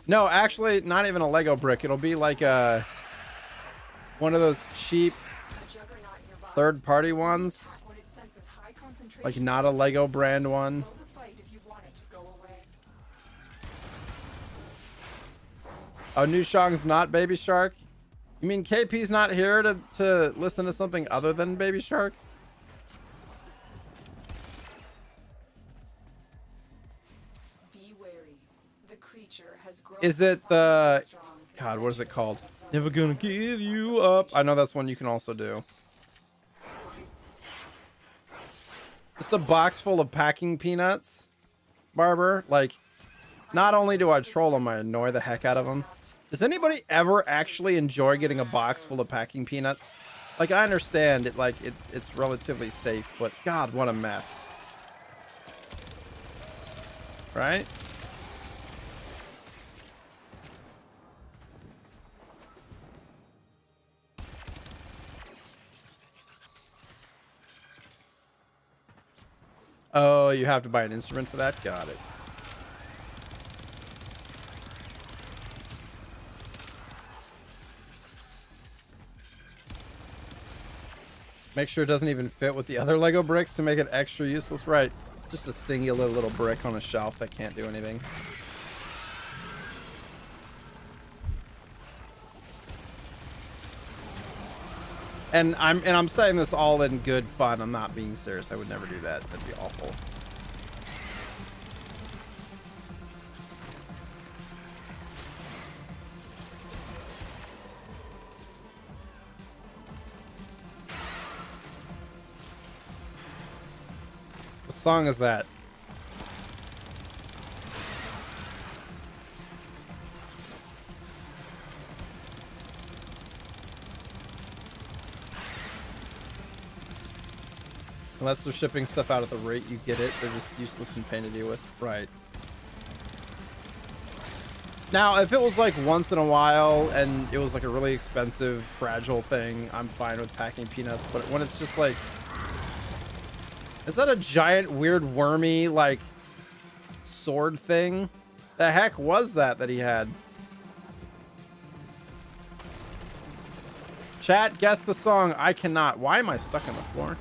No, actually, not even a Lego brick. It'll be like a one of those cheap third-party ones, like not a Lego brand one. Oh, New Shong's not Baby Shark? You mean KP's not here to listen to something other than Baby Shark? Be wary. The creature has grown. Is it the... God, what is it called? Never gonna give you up. I know that's one you can also do. Just a box full of packing peanuts, Barber. Like, not only do I troll them, I annoy the heck out of them. Does anybody ever actually enjoy getting a box full of packing peanuts? Like, I understand it, like it's relatively safe, but God, what a mess. Right? Oh, you have to buy an instrument for that? Got it. Make sure it doesn't even fit with the other Lego bricks to make it extra useless. Right. Just a singular little brick on a shelf that can't do anything. And I'm saying this all in good fun. I'm not being serious. I would never do that. That'd be awful. What song is that? Unless they're shipping stuff out at the rate you get it, they're just useless and pain to deal with. Right. Now, if it was like once in a while and it was like a really expensive, fragile thing, I'm fine with packing peanuts. But when it's just like... Is that a giant, weird, wormy, like, sword thing? The heck was that he had? Chat, guess the song. I cannot. Why am I stuck on the floor?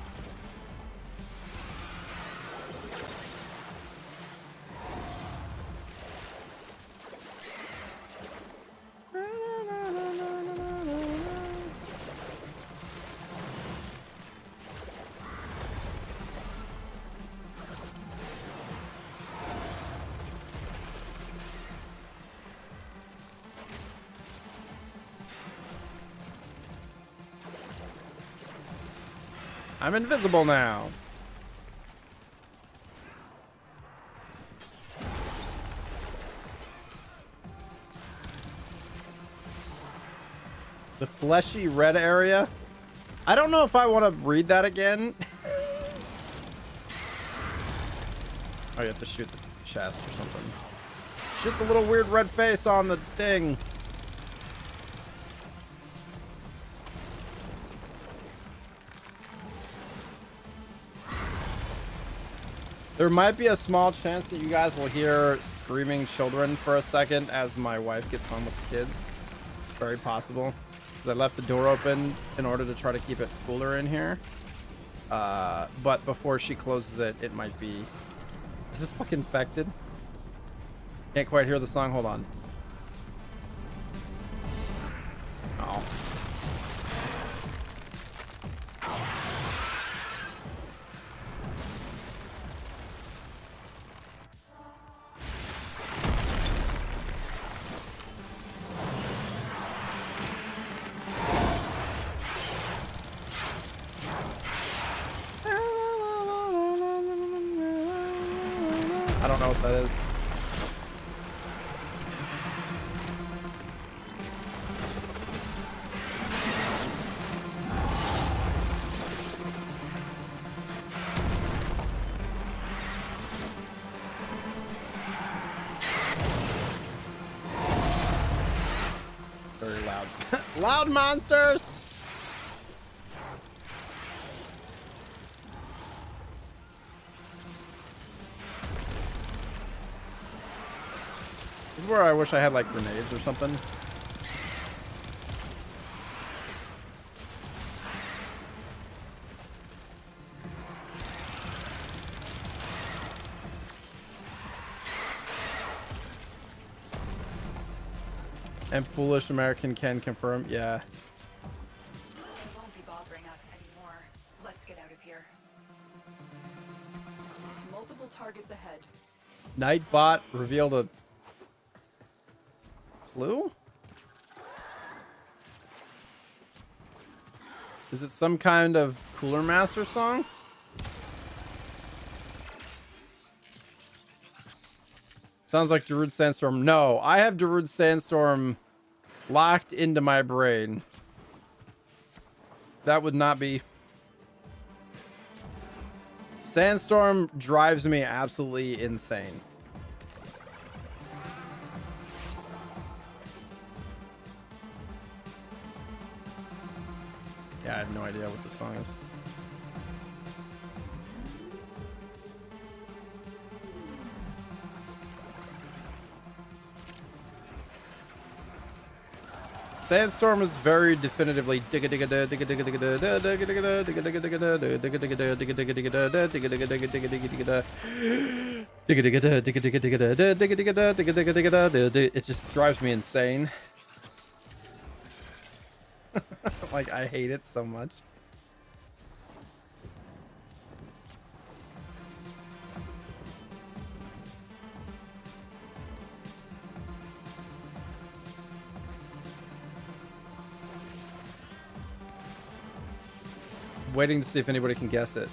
I'm invisible now. The fleshy red area. I don't know if I want to read that again. Oh, you have to shoot the chest or something. Shoot the little weird red face on the thing. There might be a small chance that you guys will hear screaming children for a second as my wife gets home with the kids. Very possible. Because I left the door open in order to try to keep it cooler in here. But before she closes it, it might be... Is this like infected? Can't quite hear the song. Hold on. Oh. I don't know what that is. Very loud. Loud monsters! This is where I wish I had like grenades or something. And foolish American can confirm. Yeah. It won't be bothering us anymore. Let's get out of here. Multiple targets ahead. Nightbot revealed a clue? Is it some kind of Cooler Master song? Sounds like Darude Sandstorm. No, I have Darude Sandstorm locked into my brain. That would not be... Sandstorm drives me absolutely insane. Yeah, I have no idea what the song is. Sandstorm is very definitively it just drives me insane. Like, I hate it so much. Waiting to see if anybody can guess it.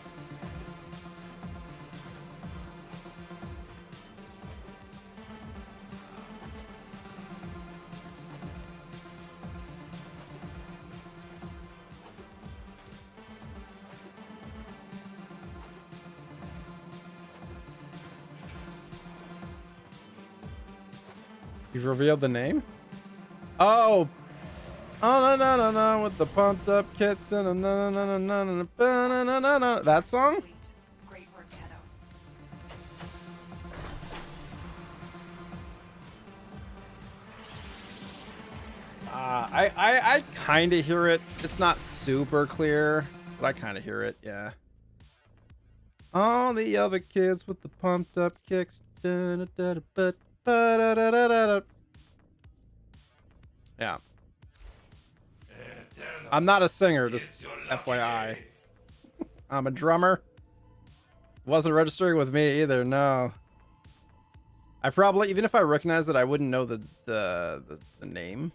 You've revealed the name? Oh! Oh no no no no with the pumped up kits and no no no no no no no no no. That song? Great work, Tedo. I kind of hear it. It's not super clear, but I kind of hear it. Yeah. All the other kids with the pumped up kicks. Yeah. I'm not a singer, just FYI. I'm a drummer. Wasn't registering with me either, no. I probably, even if I recognize it, I wouldn't know the name.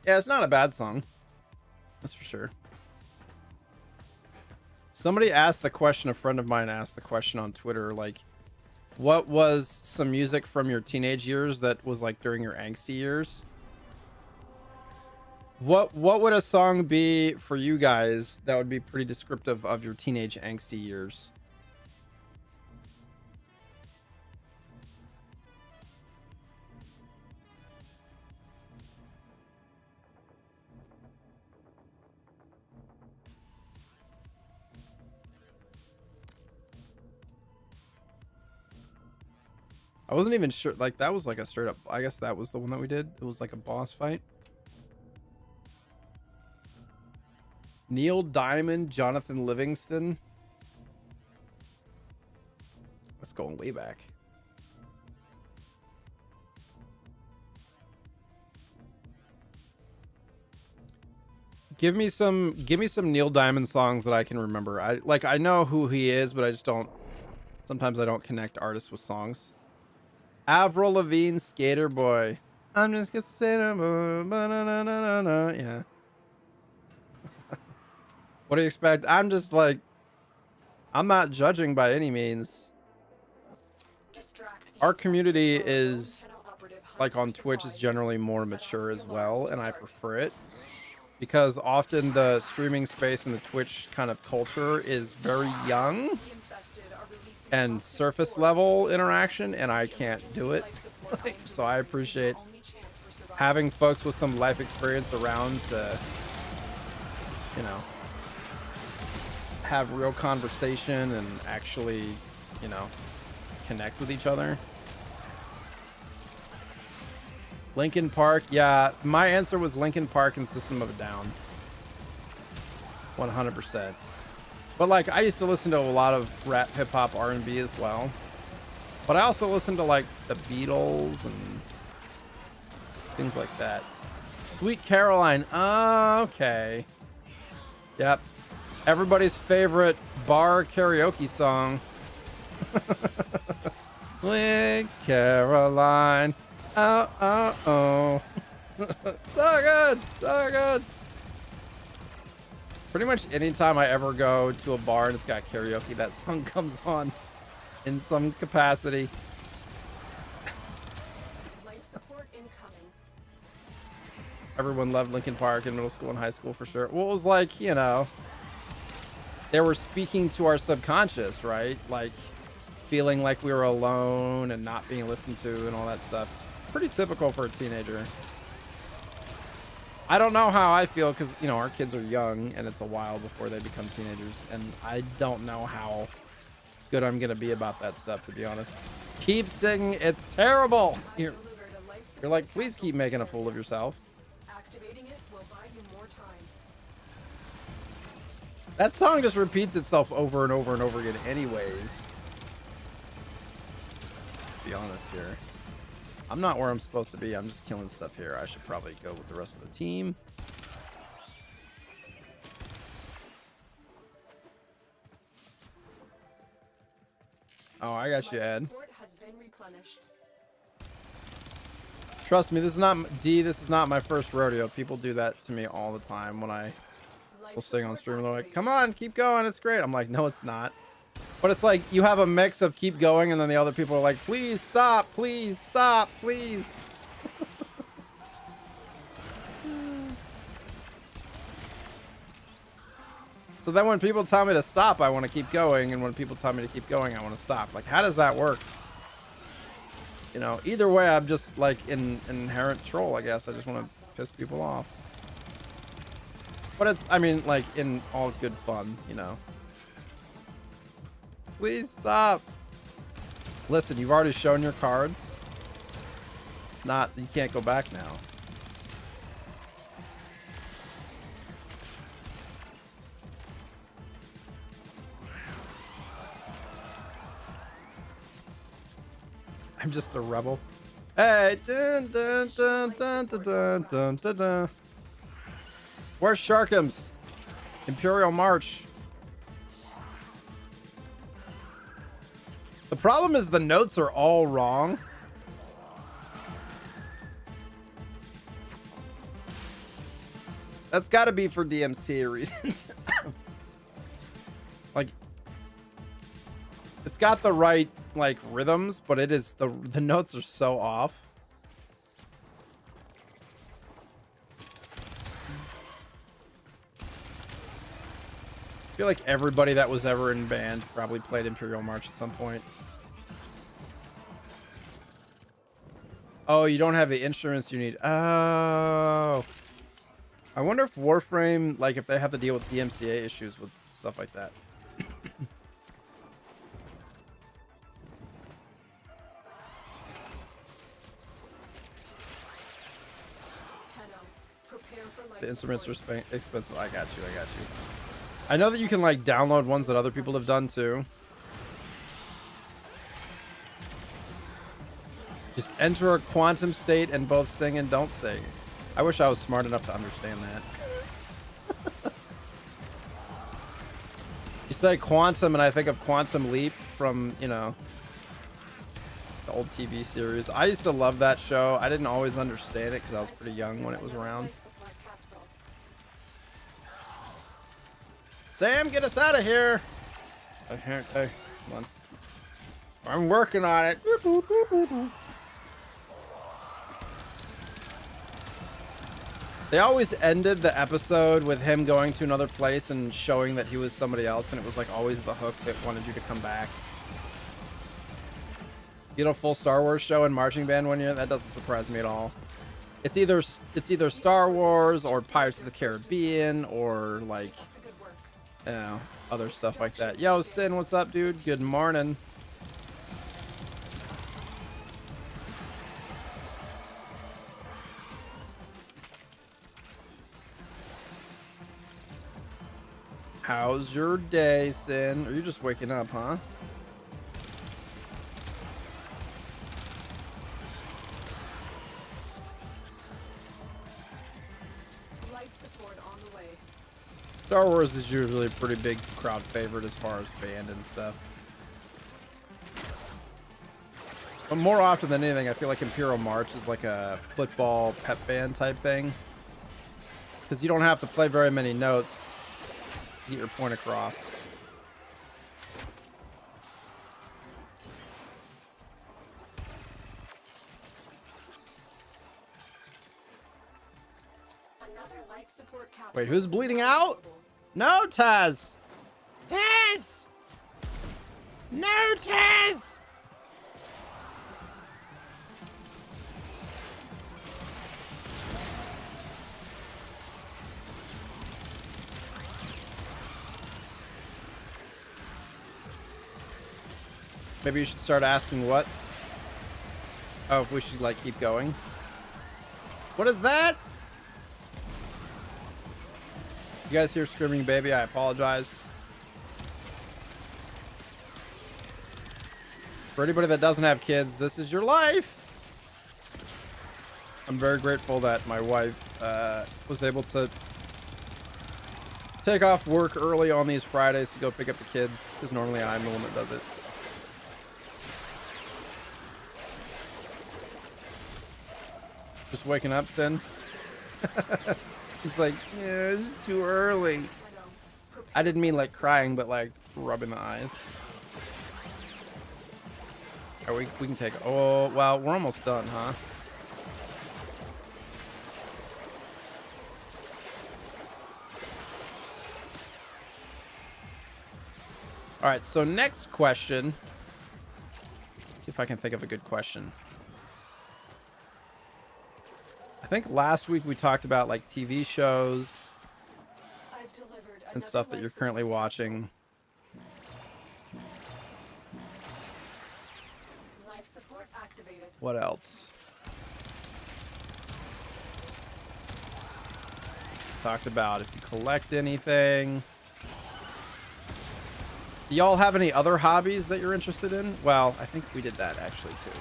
Yeah, it's not a bad song. That's for sure. Somebody asked the question, a friend of mine asked the question on Twitter, like, what was some music from your teenage years that was like during your angsty years? What would a song be for you guys that would be pretty descriptive of your teenage angsty years? I wasn't even sure, like, that was like a straight up, I guess that was the one that we did. It was like a boss fight. Neil Diamond, Jonathan Livingston. That's going way back. Give me some Neil Diamond songs that I can remember. I know who he is, but I just don't, sometimes I don't connect artists with songs. Avril Lavigne, Skater Boy. I'm just gonna say yeah. What do you expect? I'm just like, I'm not judging by any means. Our community is, like on Twitch, is generally more mature as well, and I prefer it because often the streaming space and the Twitch kind of culture is very young and surface level interaction, and I can't do it. So I appreciate having folks with some life experience around to, you know, have real conversation and actually, you know, connect with each other. Linkin Park, yeah, my answer was Linkin Park and System of a Down. 100%. But like, I used to listen to a lot of rap, hip hop, R&B as well. But I also listened to like the Beatles and things like that. Sweet Caroline. Oh, okay. Yep. Everybody's favorite bar karaoke song. Sweet Caroline. Oh, oh, oh. So good. So good. Pretty much anytime I ever go to a bar and it's got karaoke, that song comes on in some capacity. Life support incoming. Everyone loved Linkin Park in middle school and high school for sure. Well, it was like, you know, they were speaking to our subconscious, right? Like feeling like we were alone and not being listened to and all that stuff. It's pretty typical for a teenager. I don't know how I feel because, you know, our kids are young and it's a while before they become teenagers. And I don't know how good I'm going to be about that stuff, to be honest. Keep singing. It's terrible. I've You're delivered a life support like, please capsule keep making a to fool of yourself. Activating it will buy you more time. That song just repeats itself over and over and over again anyways. Let's be honest here. I'm not where I'm supposed to be. I'm just killing stuff here. I should probably go with the rest of the team. Oh, I got you, Life Ed. support has been replenished. Trust me, this is not this is not my first rodeo. People do that to me all the time when I will sing on stream. They're like, "Come on, keep going. It's great." I'm like, "No, it's not." But it's like you have a mix of keep going, and then the other people are like, "Please stop, please stop, please." So then when people tell me to stop, I want to keep going, and when people tell me to keep going, I want to stop. Like, how does that work? You know, either way, I'm just like an inherent troll, I guess. I just want to piss people off. But it's, I mean, like, in all good fun, you know. Please stop. Listen, you've already shown your cards. You can't go back now. I'm just a rebel. Hey, dun dun dun dun dun dun dun dun dun. Where's Sharkums? Imperial March. The problem is the notes are all wrong. That's got to be for DMCA reasons. Like, it's got the right like rhythms, but it is the notes are so off. I feel like everybody that was ever in band probably played Imperial March at some point. Oh, you don't have the instruments you need. Oh. I wonder if Warframe, like, if they have to deal with DMCA issues with stuff like that. The instruments are expensive. I got you. I got you. I know that you can, like, download ones that other people have done, too. Just enter a quantum state and both sing and don't sing. I wish I was smart enough to understand that. You say quantum and I think of Quantum Leap from, you know, the old TV series. I used to love that show. I didn't always understand it because I was pretty young when it was around. Sam, get us out of here. Okay, come on. I'm working on it. They always ended the episode with him going to another place and showing that he was somebody else, and it was like always the hook that wanted you to come back. You know, full Star Wars show and marching band one year. That doesn't surprise me at all. It's either Star Wars or Pirates of the Caribbean or like, you know, other stuff like that. Yo, Sin, what's up, dude? Good morning. How's your day, Sin? Are you just waking up, huh? Life support on the way. Star Wars is usually a pretty big crowd favorite as far as band and stuff. But more often than anything, I feel like Imperial March is like a football pep band type thing. Because you don't have to play very many notes to get your point across. Another life support capsule. Wait, who's bleeding out? No, Taz! Taz! No, Taz! Maybe you should start asking what? Oh, if we should like keep going. What is that? You guys hear screaming baby? I apologize. For anybody that doesn't have kids, this is your life. I'm very grateful that my wife was able to take off work early on these Fridays to go pick up the kids, because normally I'm the one that does it. Just waking up, Sin. He's like, yeah, it's too early. I didn't mean like crying, but like rubbing the eyes. Are we can take, oh, well, we're almost done, huh? All right, so next question. See if I can think of a good question. I think last week we talked about like TV shows and stuff that you're currently watching. Life support activated. What else? Talked about if you collect anything. Do y'all have any other hobbies that you're interested in? Well, I think we did that actually too.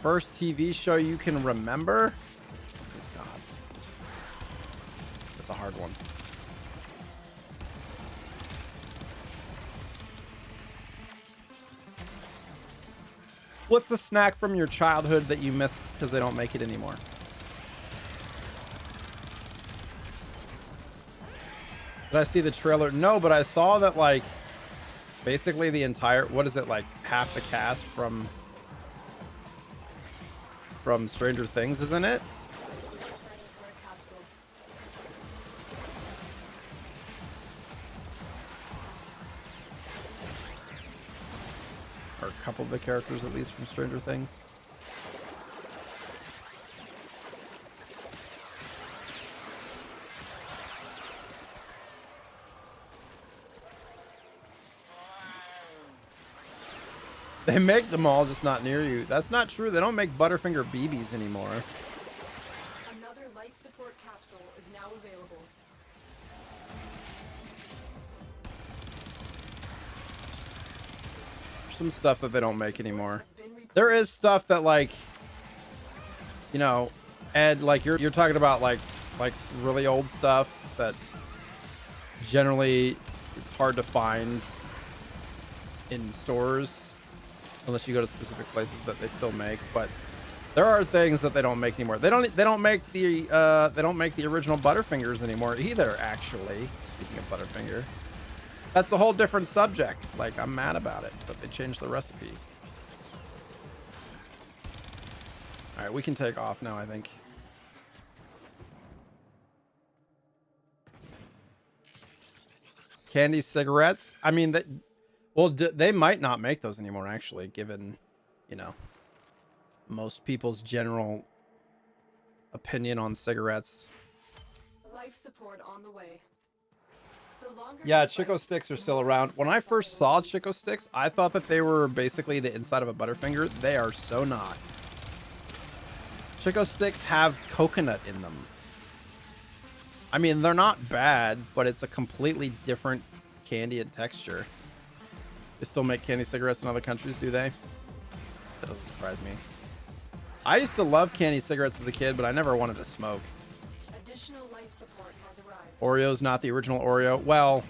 First TV show you can remember? Good God. That's a hard one. What's a snack from your childhood that you miss because they don't make it anymore? Did I see the trailer? No, but I saw that like basically the entire, what is it, like half the cast from Stranger Things is in it? Or a couple of the characters at least from Stranger Things. They make them all, just not near you. That's not true. They don't make Butterfinger BBs anymore. Another life support capsule is now available. There's some stuff that they don't make anymore. There is stuff that like, you know, Ed, like you're talking about like really old stuff that generally it's hard to find in stores. Unless you go to specific places that they still make, but there are things that they don't make anymore. They don't make the original Butterfingers anymore either. Actually, speaking of Butterfinger, that's a whole different subject. Like I'm mad about it, but they changed the recipe. All right, we can take off now. I think. Candy cigarettes. I mean that. Well, they might not make those anymore, actually, given, you know, most people's general opinion on cigarettes. Life support on the way. Yeah, Chico Sticks are still around. When I first saw Chico Sticks, I thought that they were basically the inside of a Butterfinger. They are so not. Chico Sticks have coconut in them. I mean, they're not bad, but it's a completely different candy and texture. They still make candy cigarettes in other countries, do they? That doesn't surprise me. I used to love candy cigarettes as a kid, but I never wanted to smoke. Additional life support has arrived. Oreo's not the original Oreo. Well,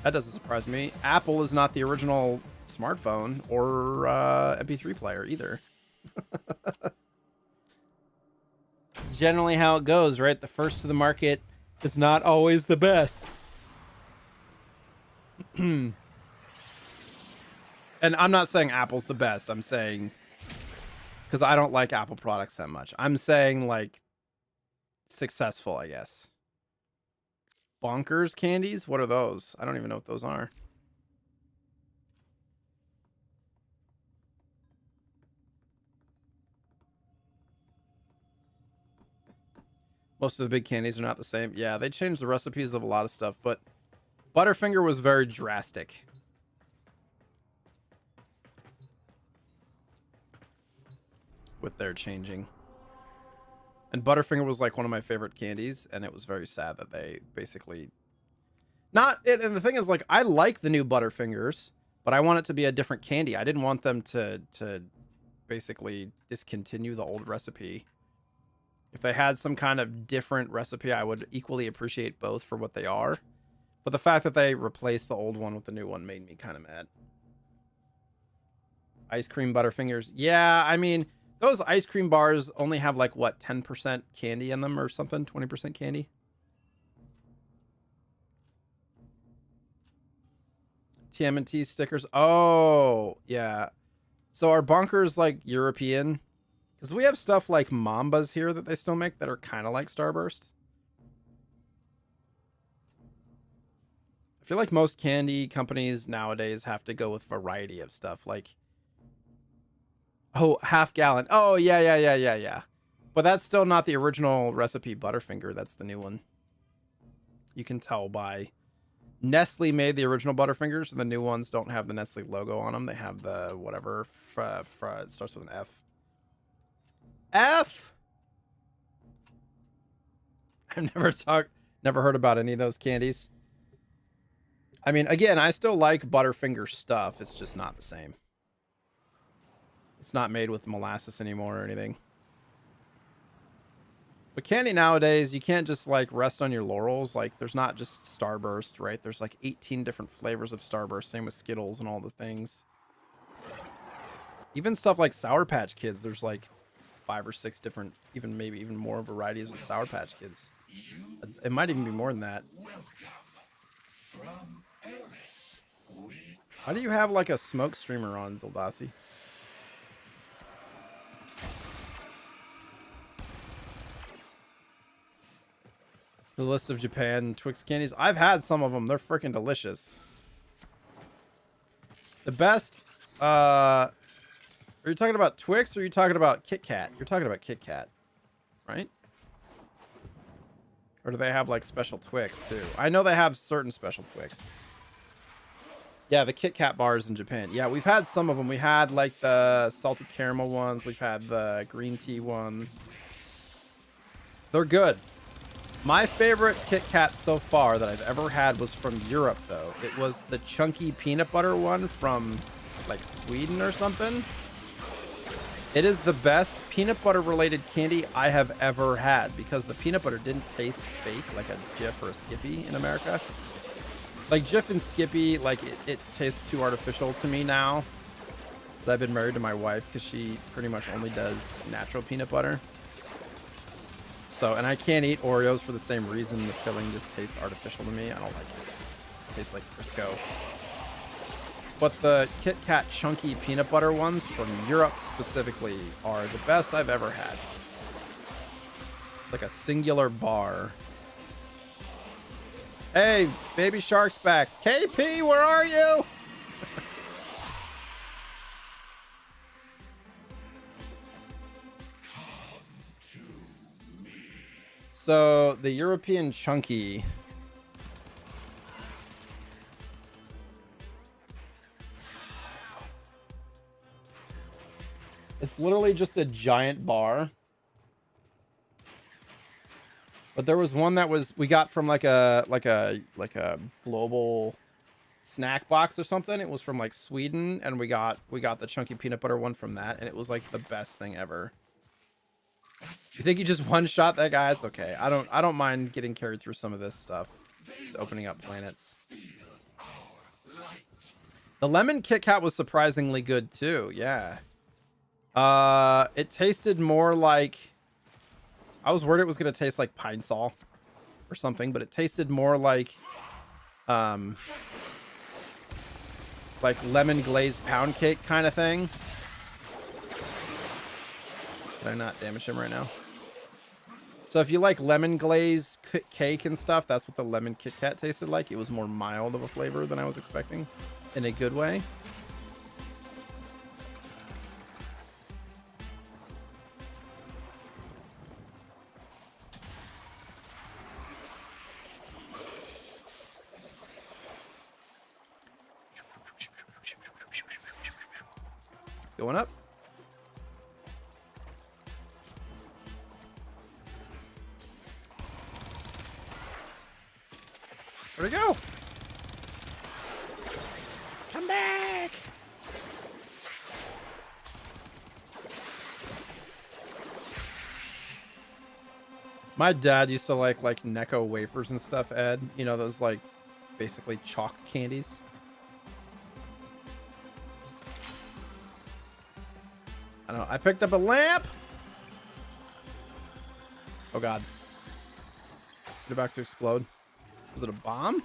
that doesn't surprise me. Apple is not the original smartphone or MP3 player either. It's generally how it goes, right? The first to the market is not always the best. And I'm not saying Apple's the best. I'm saying, because I don't like Apple products that much. I'm saying like successful, I guess. Bonkers candies? What are those? I don't even know what those are. Most of the big candies are not the same. Yeah, they changed the recipes of a lot of stuff, but Butterfinger was very drastic. with their changing. And Butterfinger was like one of my favorite candies, and it was very sad that they basically not it. And the thing is, like, I like the new Butterfingers, but I want it to be a different candy. I didn't want them to basically discontinue the old recipe. If they had some kind of different recipe, I would equally appreciate both for what they are. But the fact that they replaced the old one with the new one made me kind of mad. Ice cream Butterfingers. Yeah, I mean, those ice cream bars only have like, what, 10% candy in them or something? 20% candy? TMNT stickers. Oh, yeah. So are bunkers like European? Because we have stuff like Mambas here that they still make that are kind of like Starburst. I feel like most candy companies nowadays have to go with variety of stuff. Like, oh, half gallon. Oh, yeah. But that's still not the original recipe Butterfinger. That's the new one. You can tell by... Nestle made the original Butterfingers, and the new ones don't have the Nestle logo on them. They have the whatever. It starts with an F. F! I've never heard about any of those candies. I mean, again, I still like Butterfinger stuff. It's just not the same. It's not made with molasses anymore or anything. But candy nowadays, you can't just like rest on your laurels. Like, there's not just Starburst, right? There's like 18 different flavors of Starburst. Same with Skittles and all the things. Even stuff like Sour Patch Kids, there's like 5 or 6 different, maybe even more varieties of Sour Patch Kids. It might even be more than that. How do you have like a smoke streamer on, Zildasi? The list of Japan Twix candies. I've had some of them. They're freaking delicious. The best. Are you talking about Twix or are you talking about Kit Kat? You're talking about Kit Kat, right? Or do they have like special Twix too? I know they have certain special Twix. Yeah, the Kit Kat bars in Japan. Yeah, we've had some of them. We had like the salted caramel ones. We've had the green tea ones. They're good. My favorite Kit Kat so far that I've ever had was from Europe, though. It was the chunky peanut butter one from, like, Sweden or something. It is the best peanut butter-related candy I have ever had because the peanut butter didn't taste fake like a Jif or a Skippy in America. Like, Jif and Skippy, like, it tastes too artificial to me now that I've been married to my wife because she pretty much only does natural peanut butter. So, and I can't eat Oreos for the same reason. The filling just tastes artificial to me. I don't like it. It tastes like Crisco. But the Kit Kat chunky peanut butter ones from Europe specifically are the best I've ever had. Like a singular bar. Hey, Baby Shark's back. KP, where are you? So the European chunky. It's literally just a giant bar. But there was one that we got from like a global snack box or something. It was from like Sweden, and we got the chunky peanut butter one from that, and it was like the best thing ever. You think you just one-shot that guy? It's okay. I don't mind getting carried through some of this stuff. Just opening up planets. The lemon Kit Kat was surprisingly good too. Yeah. It tasted more like... I was worried it was going to taste like Pine Sol or something, but it tasted more like lemon glazed pound cake kind of thing. Did I not damage him right now? So if you like lemon glaze cake and stuff, that's what the lemon Kit Kat tasted like. It was more mild of a flavor than I was expecting, in a good way. Going up. Where'd he go? Come back! My dad used to like Necco wafers and stuff, Ed. You know, those like basically chalk candies. I don't know. I picked up a lamp. Oh god. It's about to explode. Was it a bomb?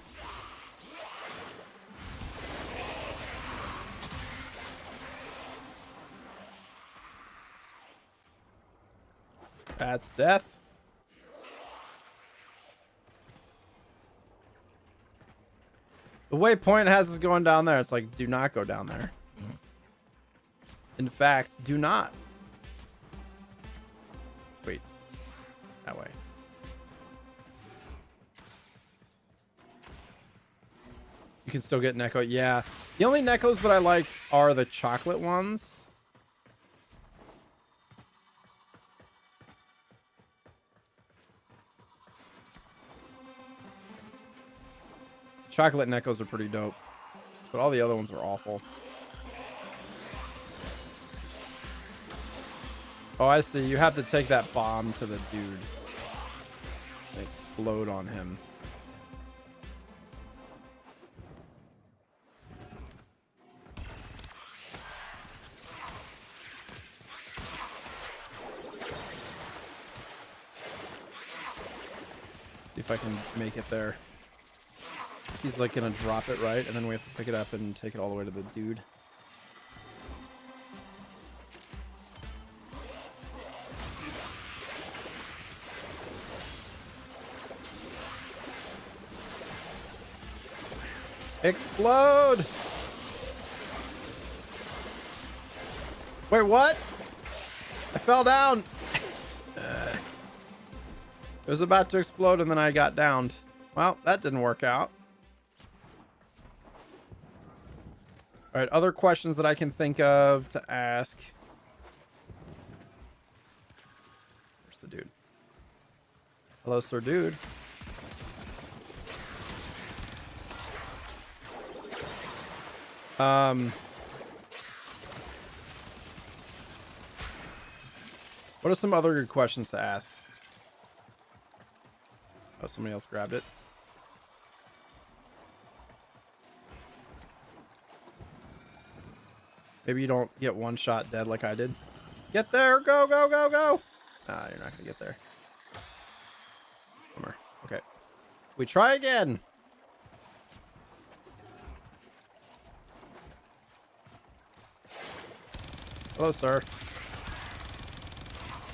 That's death. The waypoint has us going down there. It's like, do not go down there. In fact, do not. Wait. That way. You can still get Necco. Yeah. The only Neccos that I like are the chocolate ones. Chocolate Neccos are pretty dope. But all the other ones are awful. Oh, I see. You have to take that bomb to the dude. And explode on him. See if I can make it there. He's like gonna drop it, right? And then we have to pick it up and take it all the way to the dude. Explode! Wait, what? I fell down. It was about to explode and then I got downed. Well, that didn't work out. All right, other questions that I can think of to ask. Where's the dude? Hello, sir dude. What are some other good questions to ask? Oh, somebody else grabbed it. Maybe you don't get one shot dead like I did. Get there! Go, go, go, go! Ah, you're not gonna get there. Bummer. Okay. We try again! Hello, sir.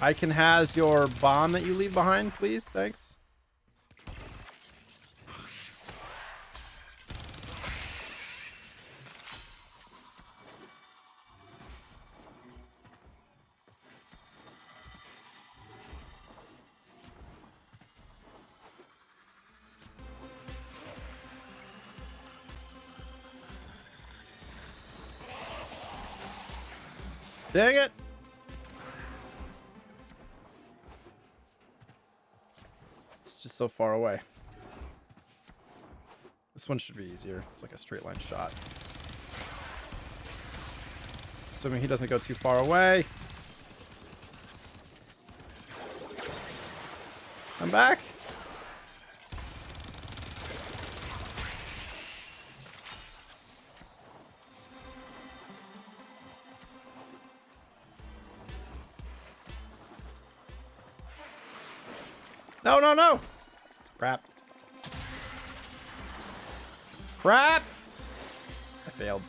I can has your bomb that you leave behind, please? Thanks. Dang it! It's just so far away. This one should be easier. It's like a straight line shot. Assuming he doesn't go too far away. I'm back. No, no, no! Crap. Crap! I failed.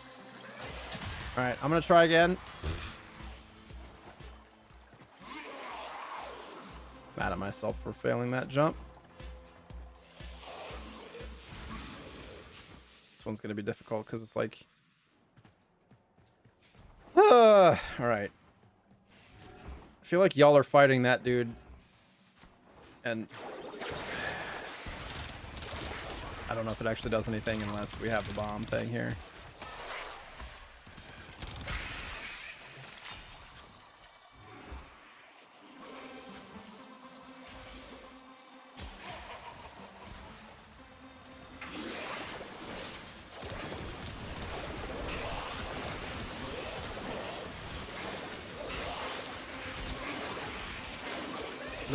Alright, I'm gonna try again. Mad at myself for failing that jump. This one's gonna be difficult because it's like... Alright. I feel like y'all are fighting that dude. And I don't know if it actually does anything unless we have the bomb thing here.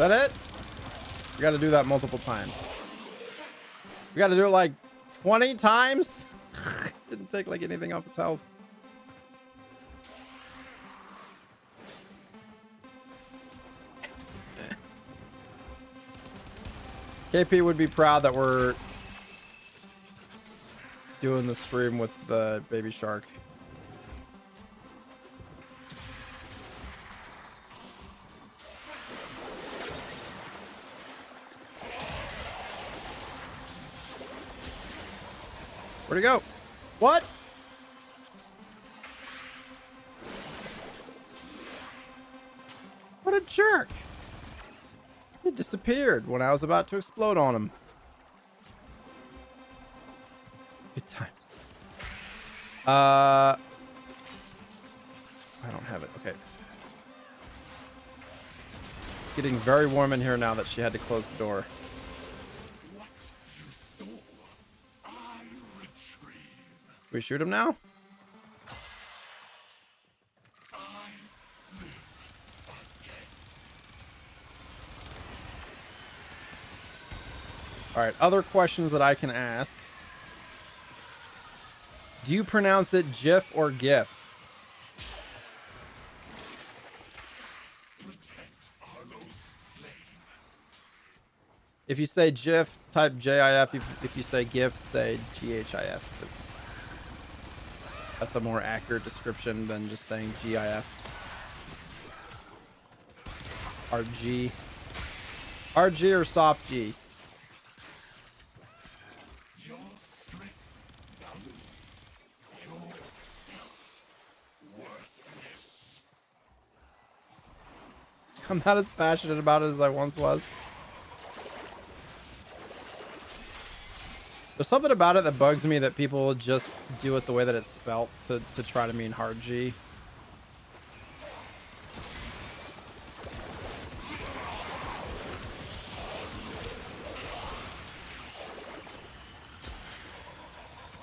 that it? We got to do that multiple times. We got to do it like 20 times? Didn't take like anything off his health. KP would be proud that we're doing the stream with the baby shark. Where'd he go? What? What a jerk. He disappeared when I was about to explode on him. Good times. I don't have it. Okay. It's getting very warm in here now that she had to close the door. We shoot him now? All right, other questions that I can ask. Do you pronounce it GIF or GIF? If you say GIF, type JIF. If you say GIF, say GHIF. That's a more accurate description than just saying GIF. RG. RG or soft G? I'm not as passionate about it as I once was. There's something about it that bugs me that people just do it the way that it's spelt to try to mean hard G.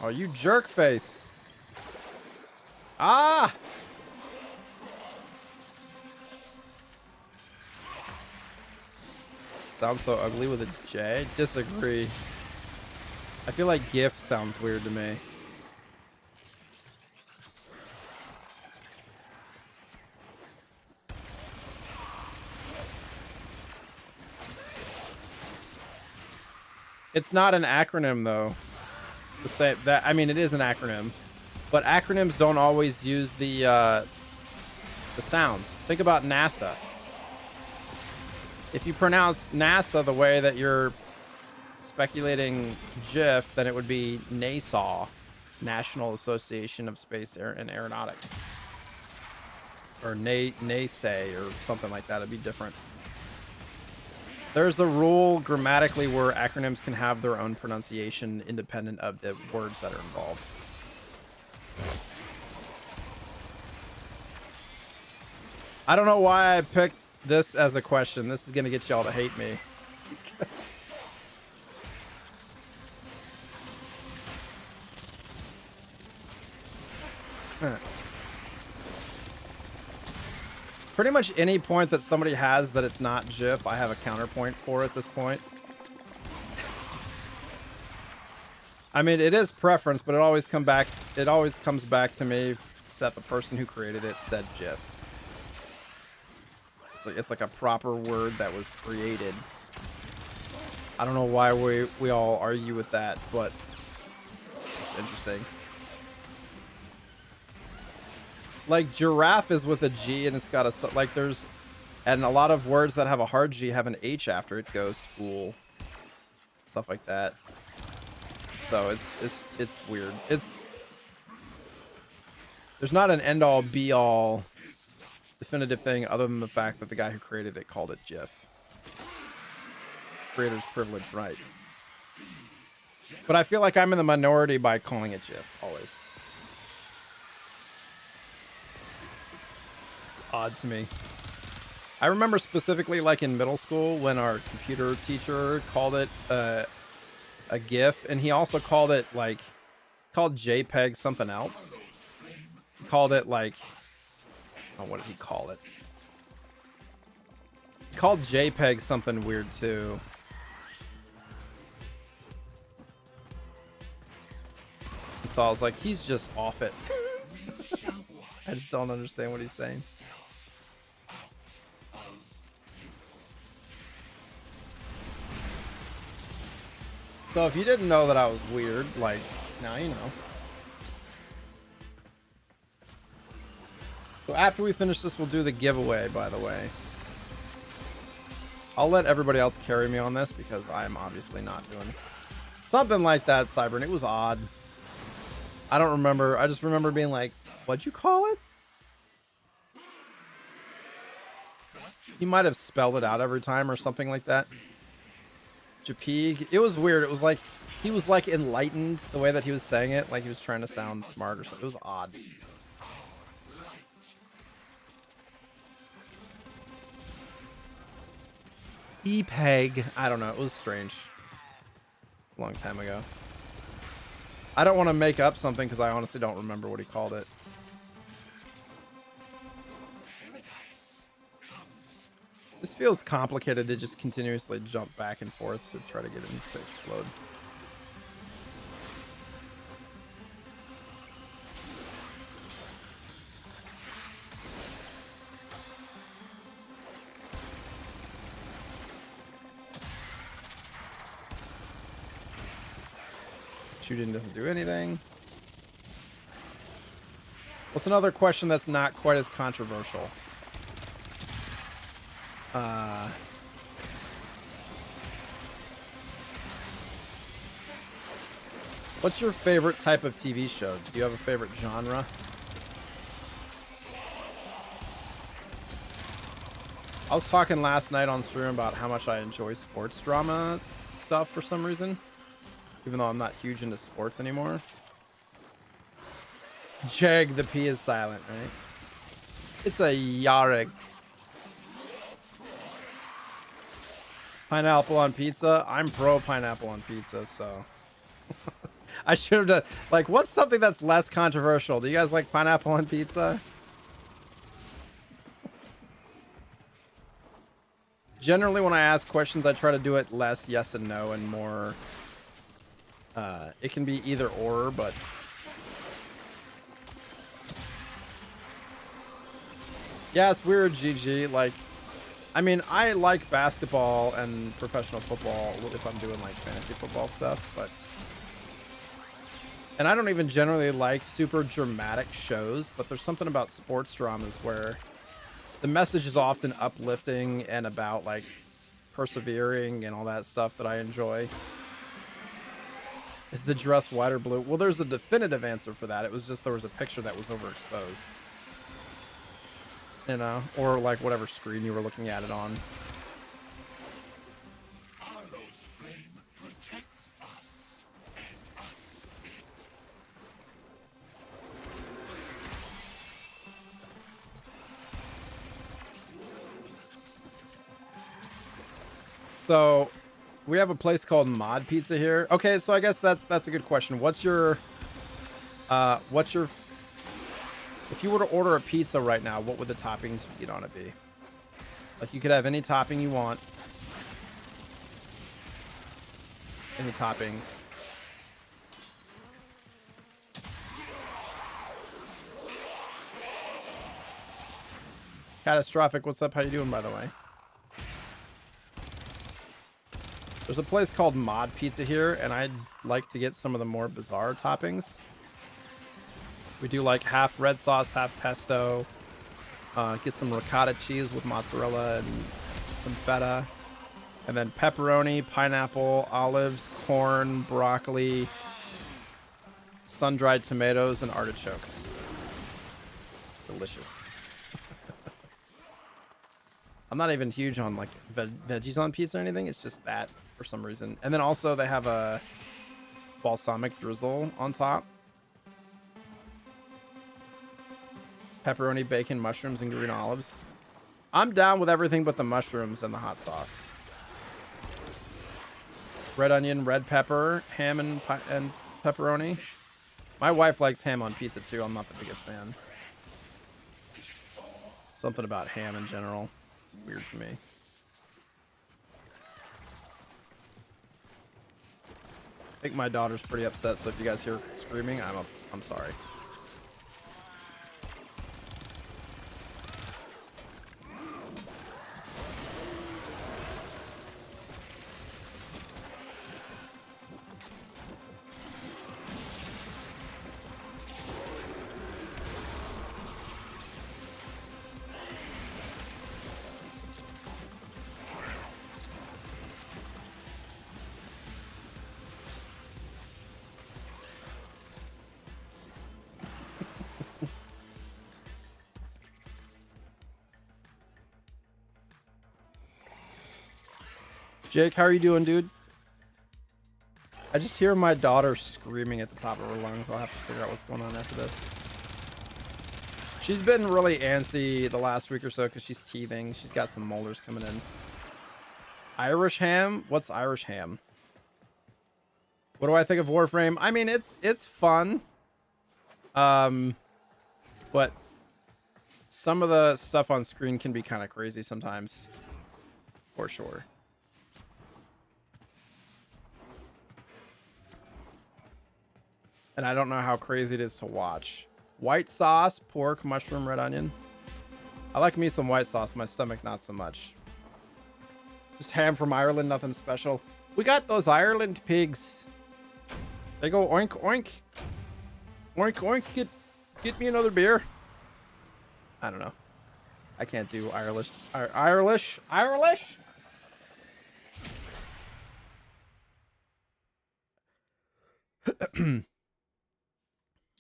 Oh, you jerk face. Ah! Sounds so ugly with a J. Disagree. I feel like GIF sounds weird to me. It's not an acronym though. To say that, I mean, it is an acronym, but acronyms don't always use the sounds. Think about NASA. If you pronounce NASA the way that you're speculating GIF, then it would be NASA, National Association of Space and Aeronautics, or NASAE or something like that. It'd be different. There's a rule grammatically where acronyms can have their own pronunciation independent of the words that are involved. I don't know why I picked this as a question. This is gonna get y'all to hate me. Pretty much any point that somebody has that it's not GIF, I have a counterpoint for at this point. I mean, it is preference, but it always comes back to me that the person who created it said GIF. It's like a proper word that was created. I don't know why we all argue with that, but it's interesting. Like giraffe is with a G and it's got a, like there's, and a lot of words that have a hard G have an H after it. Ghost, fool, stuff like that. So it's weird. There's not an end all be all definitive thing other than the fact that the guy who created it called it GIF. Creator's privilege, right? But I feel like I'm in the minority by calling it GIF always. Odd to me. I remember specifically like in middle school when our computer teacher called it a GIF, and he also called it called JPEG something else. He called it like, oh, what did he call it? called JPEG something weird too. And so I was like, he's just off it. I just don't understand what he's saying. So if you didn't know that I was weird, like, now you know. So after we finish this, we'll do the giveaway, by the way. I'll let everybody else carry me on this because I'm obviously not doing something like that, Cybern. It was odd. I don't remember. I just remember being like, what'd you call it? He might have spelled it out every time or something like that. Japig. It was weird. It was like he was like enlightened the way that he was saying it, like he was trying to sound smart or something. It was odd. E-peg. I don't know. It was strange. A long time ago. I don't want to make up something because I honestly don't remember what he called it. This feels complicated to just continuously jump back and forth to try to get him to explode. Shooting doesn't do anything. What's another question that's not quite as controversial? What's your favorite type of TV show? Do you have a favorite genre? I was talking last night on stream about how much I enjoy sports drama stuff for some reason, even though I'm not huge into sports anymore. Jag, the P is silent, right? It's a Yareg. Pineapple on pizza. I'm pro pineapple on pizza, so I should have done like, what's something that's less controversial? Do you guys like pineapple on pizza? Generally, when I ask questions, I try to do it less yes and no and more. It can be either or, but yeah, it's weird, GG. Like, I mean, I like basketball and professional football if I'm doing like fantasy football stuff, but and I don't even generally like super dramatic shows, but there's something about sports dramas where the message is often uplifting and about like persevering and all that stuff that I enjoy. Is the dress white or blue? Well, there's a definitive answer for that. It was just there was a picture that was overexposed. You know, or like whatever screen you were looking at it on. Arlo's flame protects us, and us it. So we have a place called Mod Pizza here. Okay, so I guess that's a good question. What's your if you were to order a pizza right now, what would the toppings you'd on it be? Like, you could have any topping you want. Any toppings. Catastrophic, what's up? How you doing, by the way? There's a place called Mod Pizza here, and I'd like to get some of the more bizarre toppings. We do like half red sauce, half pesto. Get some ricotta cheese with mozzarella and some feta. And then pepperoni, pineapple, olives, corn, broccoli, sun-dried tomatoes, and artichokes. It's delicious. I'm not even huge on like veggies on pizza or anything. It's just that for some reason. And then also they have a balsamic drizzle on top. Pepperoni, bacon, mushrooms, and green olives. I'm down with everything but the mushrooms and the hot sauce. Red onion, red pepper, ham and pepperoni. My wife likes ham on pizza too. I'm not the biggest fan. Something about ham in general. It's weird to me. I think my daughter's pretty upset, so if you guys hear screaming, I'm sorry. Jake, how are you doing, dude? I just hear my daughter screaming at the top of her lungs. I'll have to figure out what's going on after this. She's been really antsy the last week or so because she's teething. She's got some molars coming in. Irish ham? What's Irish ham? What do I think of Warframe? I mean, it's fun. But some of the stuff on screen can be kind of crazy sometimes. For sure. And I don't know how crazy it is to watch. White sauce, pork, mushroom, red onion. I like me some white sauce. My stomach, not so much. Just ham from Ireland, nothing special. We got those Ireland pigs. They go oink, oink. Oink, oink. Get me another beer. I don't know. I can't do Irish. Irish?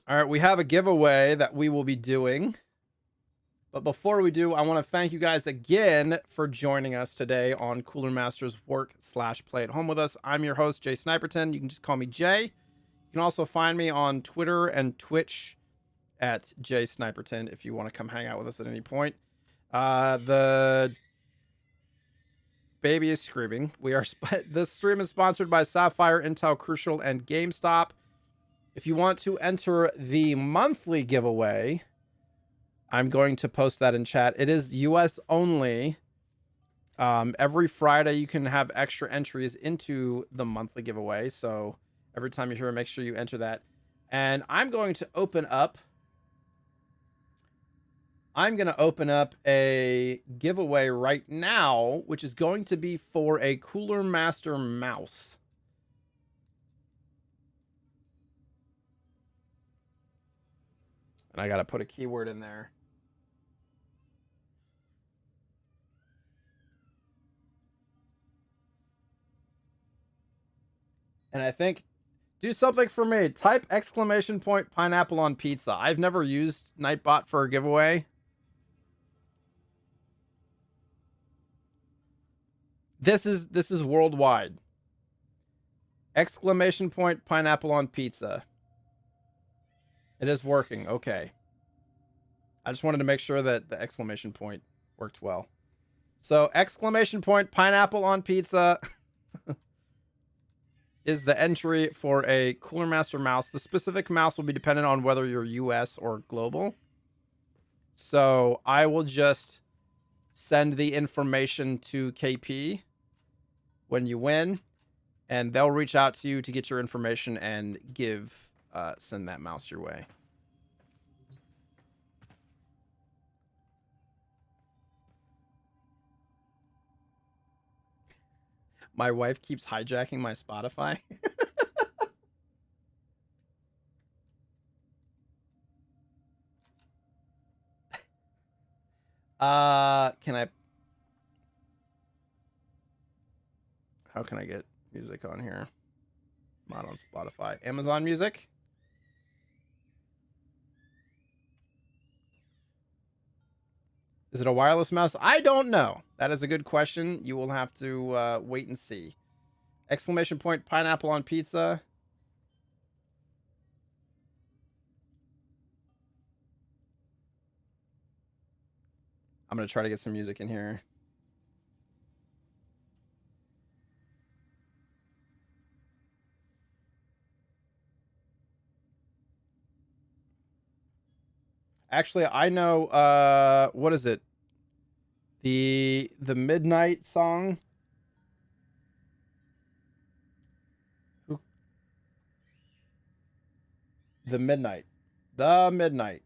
All right, we have a giveaway that we will be doing. But before we do, I want to thank you guys again for joining us today on Cooler Masters Work/Play at Home with us. I'm your host, JSniperton. You can just call me Jay. You can also find me on Twitter and Twitch at JSniperton if you want to come hang out with us at any point. The baby is screaming. This stream is sponsored by Sapphire, Intel, Crucial, and GameStop. If you want to enter the monthly giveaway, I'm going to post that in chat. It is US only. Every Friday, you can have extra entries into the monthly giveaway. So every time you're here, make sure you enter that. And I'm going to open up a giveaway right now, which is going to be for a Cooler Master mouse. And I got to put a keyword in there. And I think, do something for me. Type ! Pineapple on pizza. I've never used Nightbot for a giveaway. This is worldwide. ! Pineapple on pizza. It is working. Okay. I just wanted to make sure that the exclamation point worked well. So ! Pineapple on pizza is the entry for a Cooler Master mouse. The specific mouse will be dependent on whether you're US or global. So I will just send the information to KP when you win, and they'll reach out to you to get your information and send that mouse your way. My wife keeps hijacking my Spotify. How can I get music on here? Not on Spotify. Amazon Music? Is it a wireless mouse? I don't know. That is a good question. You will have to wait and see. ! Pineapple on pizza. I'm going to try to get some music in here. Actually, I know, what is it? The Midnight song. The Midnight. The Midnight.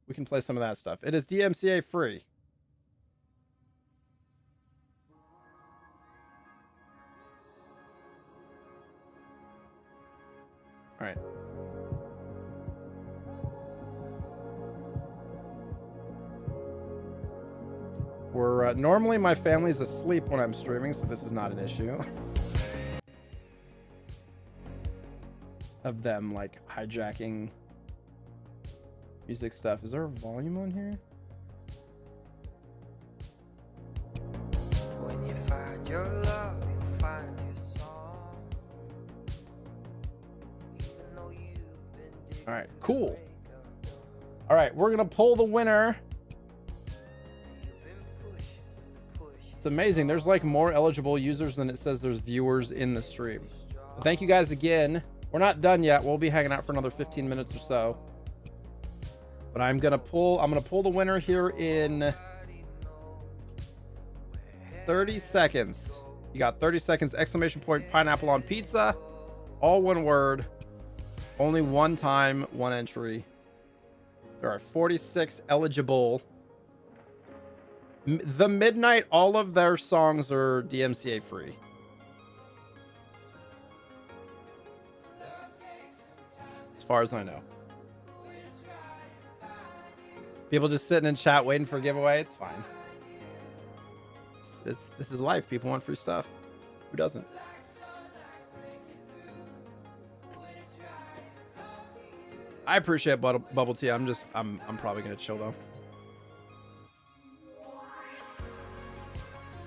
We can play some of that stuff. It is DMCA free. All right. We're normally my family's asleep when I'm streaming, so this is not an issue. Of them like hijacking music stuff. Is there a volume on here? When you find your love, you'll find your song. Even though you've been digging. All right, cool. All right, we're gonna pull the winner. It's amazing. There's like more eligible users than it says there's viewers in the stream. But thank you guys again. We're not done yet. We'll be hanging out for another 15 minutes or so. But I'm gonna pull the winner here in 30 seconds. You got 30 seconds, exclamation point, pineapple on pizza. All one word. Only one time, one entry. There are 46 eligible. The Midnight, all of their songs are DMCA free. As far as I know. People just sitting in chat waiting for a giveaway. It's fine. This is life. People want free stuff. Who doesn't? I appreciate bubble tea. I'm probably gonna chill though.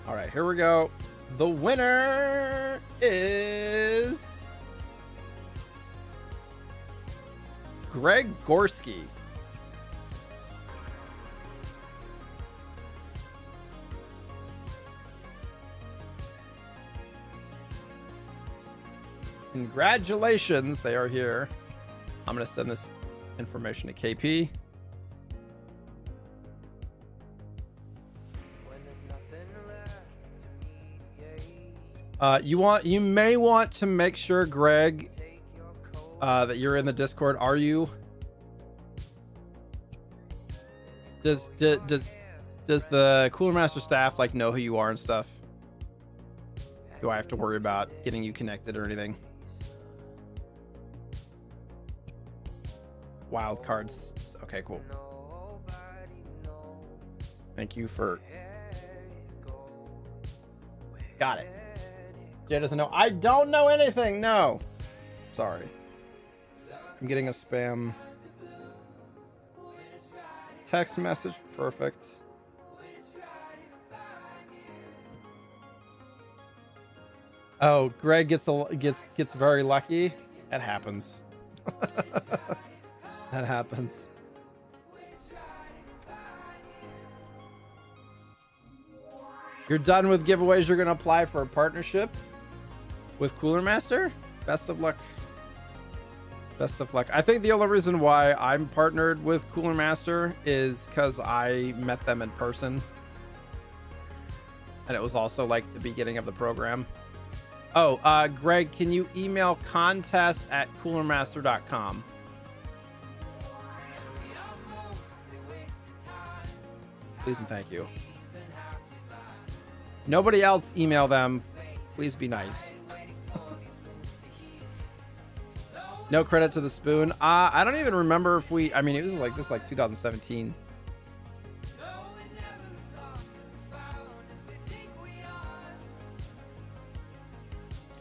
All right, here we go. The winner is Greg Gorski. Congratulations, they are here. I'm going to send this information to KP. You may want to make sure, Greg, that you're in the Discord. Are you? Does the Cooler Master staff like know who you are and stuff? Do I have to worry about getting you connected or anything? Wild cards. Okay, cool. Thank you for. Got it. Jay doesn't know. I don't know anything. No. Sorry. I'm getting a spam text message. Perfect. Oh, Greg gets very lucky. That happens. That happens. You're done with giveaways. You're going to apply for a partnership with Cooler Master. Best of luck. Best of luck. I think the only reason why I'm partnered with Cooler Master is because I met them in person. And it was also like the beginning of the program. Oh, Greg, can you email contest@coolermaster.com? Please and thank you. Nobody else email them. Please be nice. No credit to the spoon. I don't even remember if we. I mean, it was like this, like 2017.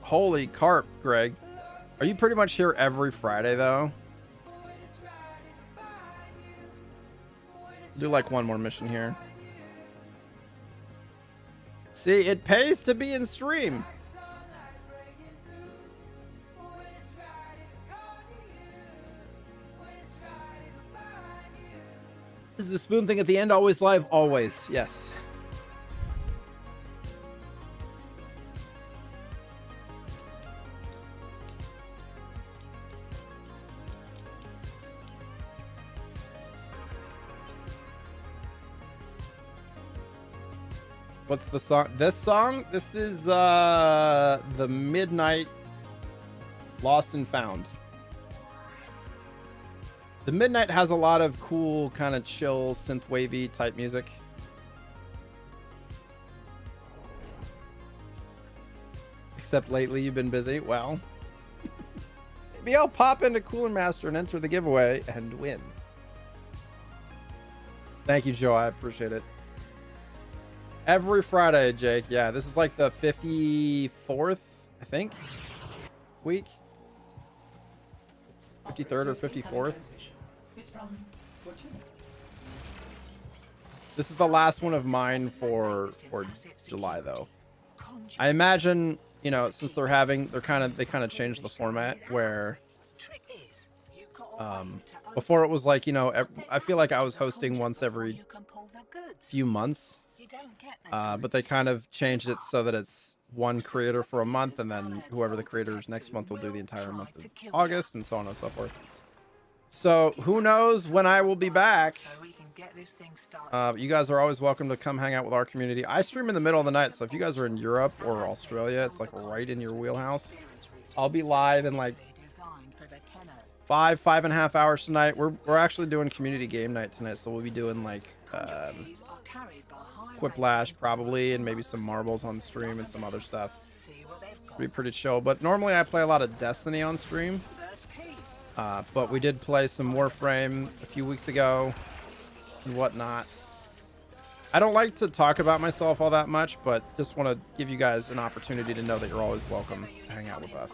Holy carp, Greg. Are you pretty much here every Friday though? Do like one more mission here. See, it pays to be in stream. Is the spoon thing at the end always live? Always, yes. What's the song? This song? This is the Midnight Lost and Found. The Midnight has a lot of cool, kind of chill, synth-wavy type music. Except lately you've been busy. Well, maybe I'll pop into Cooler Master and enter the giveaway and win. Thank you, Joe. I appreciate it. Every Friday, Jake. Yeah, this is like the 54th, I think, week. 53rd or 54th. This is the last one of mine for July, though. I imagine, you know, since they kind of changed the format where before it was like, you know, I feel like I was hosting once every few months, but they kind of changed it so that it's one creator for a month, and then whoever the creator is next month will do the entire month of August, and so on and so forth. So who knows when I will be back. You guys are always welcome to come hang out with our community. I stream in the middle of the night, so if you guys are in Europe or Australia, it's like right in your wheelhouse. I'll be live in like 5.5 hours tonight. We're actually doing community game night tonight, so we'll be doing like Quiplash probably, and maybe some marbles on stream and some other stuff. It'll be pretty chill. But normally I play a lot of Destiny on stream. But we did play some Warframe a few weeks ago and whatnot. I don't like to talk about myself all that much, but just want to give you guys an opportunity to know that you're always welcome to hang out with us.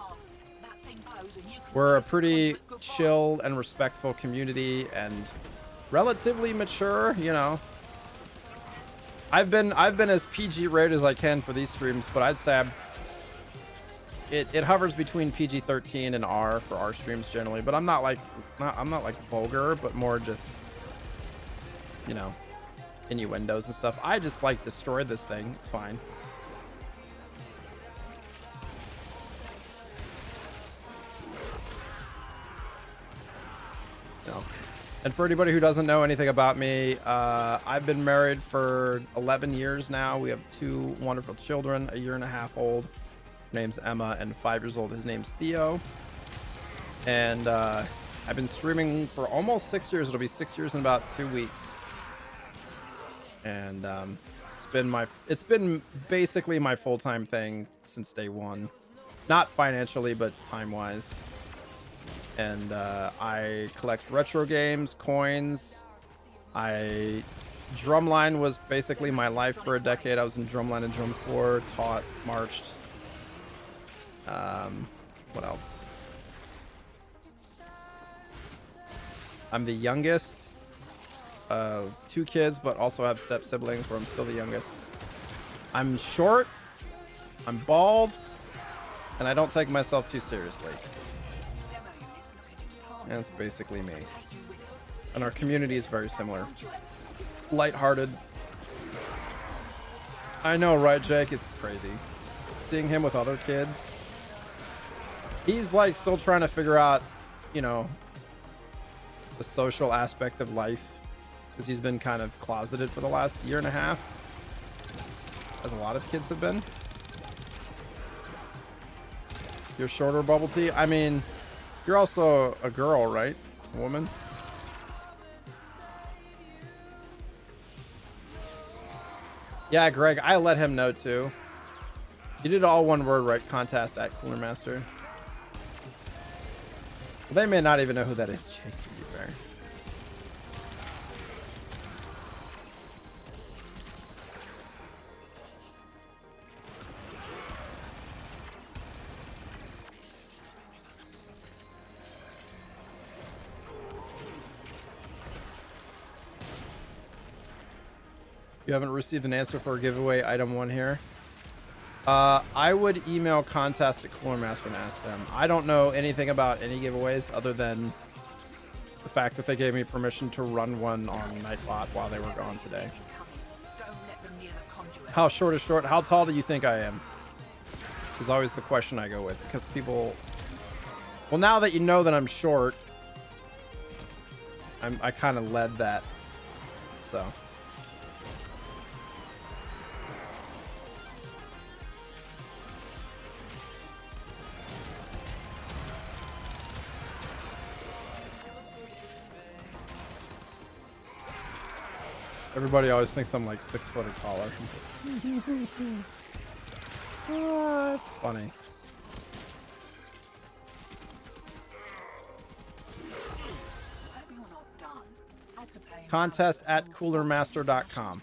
We're a pretty chill and respectful community and relatively mature, you know. I've been as PG rated as I can for these streams, but I'd say it hovers between PG-13 and R for our streams generally. But I'm not like vulgar, but more just, you know, innuendos and stuff. I just like destroy this thing. It's fine. You know. And for anybody who doesn't know anything about me, I've been married for 11 years now. We have 2 wonderful children, 1.5 years old. Her name's Emma, and 5 years old. His name's Theo. And I've been streaming for almost 6 years. It'll be 6 years in about 2 weeks. And it's been basically my full-time thing since day one. Not financially, but time-wise. And I collect retro games, coins. Drumline was basically my life for a decade. I was in Drumline and Drum Corps, taught, marched. What else? I'm the youngest of 2 kids, but also have step siblings where I'm still the youngest. I'm short, I'm bald, and I don't take myself too seriously. That's basically me. And our community is very similar. Lighthearted. I know, right, Jake? It's crazy. Seeing him with other kids. He's like still trying to figure out, you know, the social aspect of life. Because he's been kind of closeted for the last 1.5 years. As a lot of kids have been. You're shorter, Bubble Tea? I mean, you're also a girl, right? A woman? Yeah, Greg, I let him know too. You did all one word, right? Contest at Cooler Master. Well, they may not even know who that is, Jake, to be fair. You haven't received an answer for giveaway item 1 here. I would email contest at Cooler Master and ask them. I don't know anything about any giveaways other than the fact that they gave me permission to run one on Nightbot while they were gone today. How short is short? How tall do you think I am? Is always the question I go with, because people... Well, now that you know that I'm short, I kind of led that, so... Everybody always thinks I'm like 6 foot or taller. That's funny. Contest at coolermaster.com.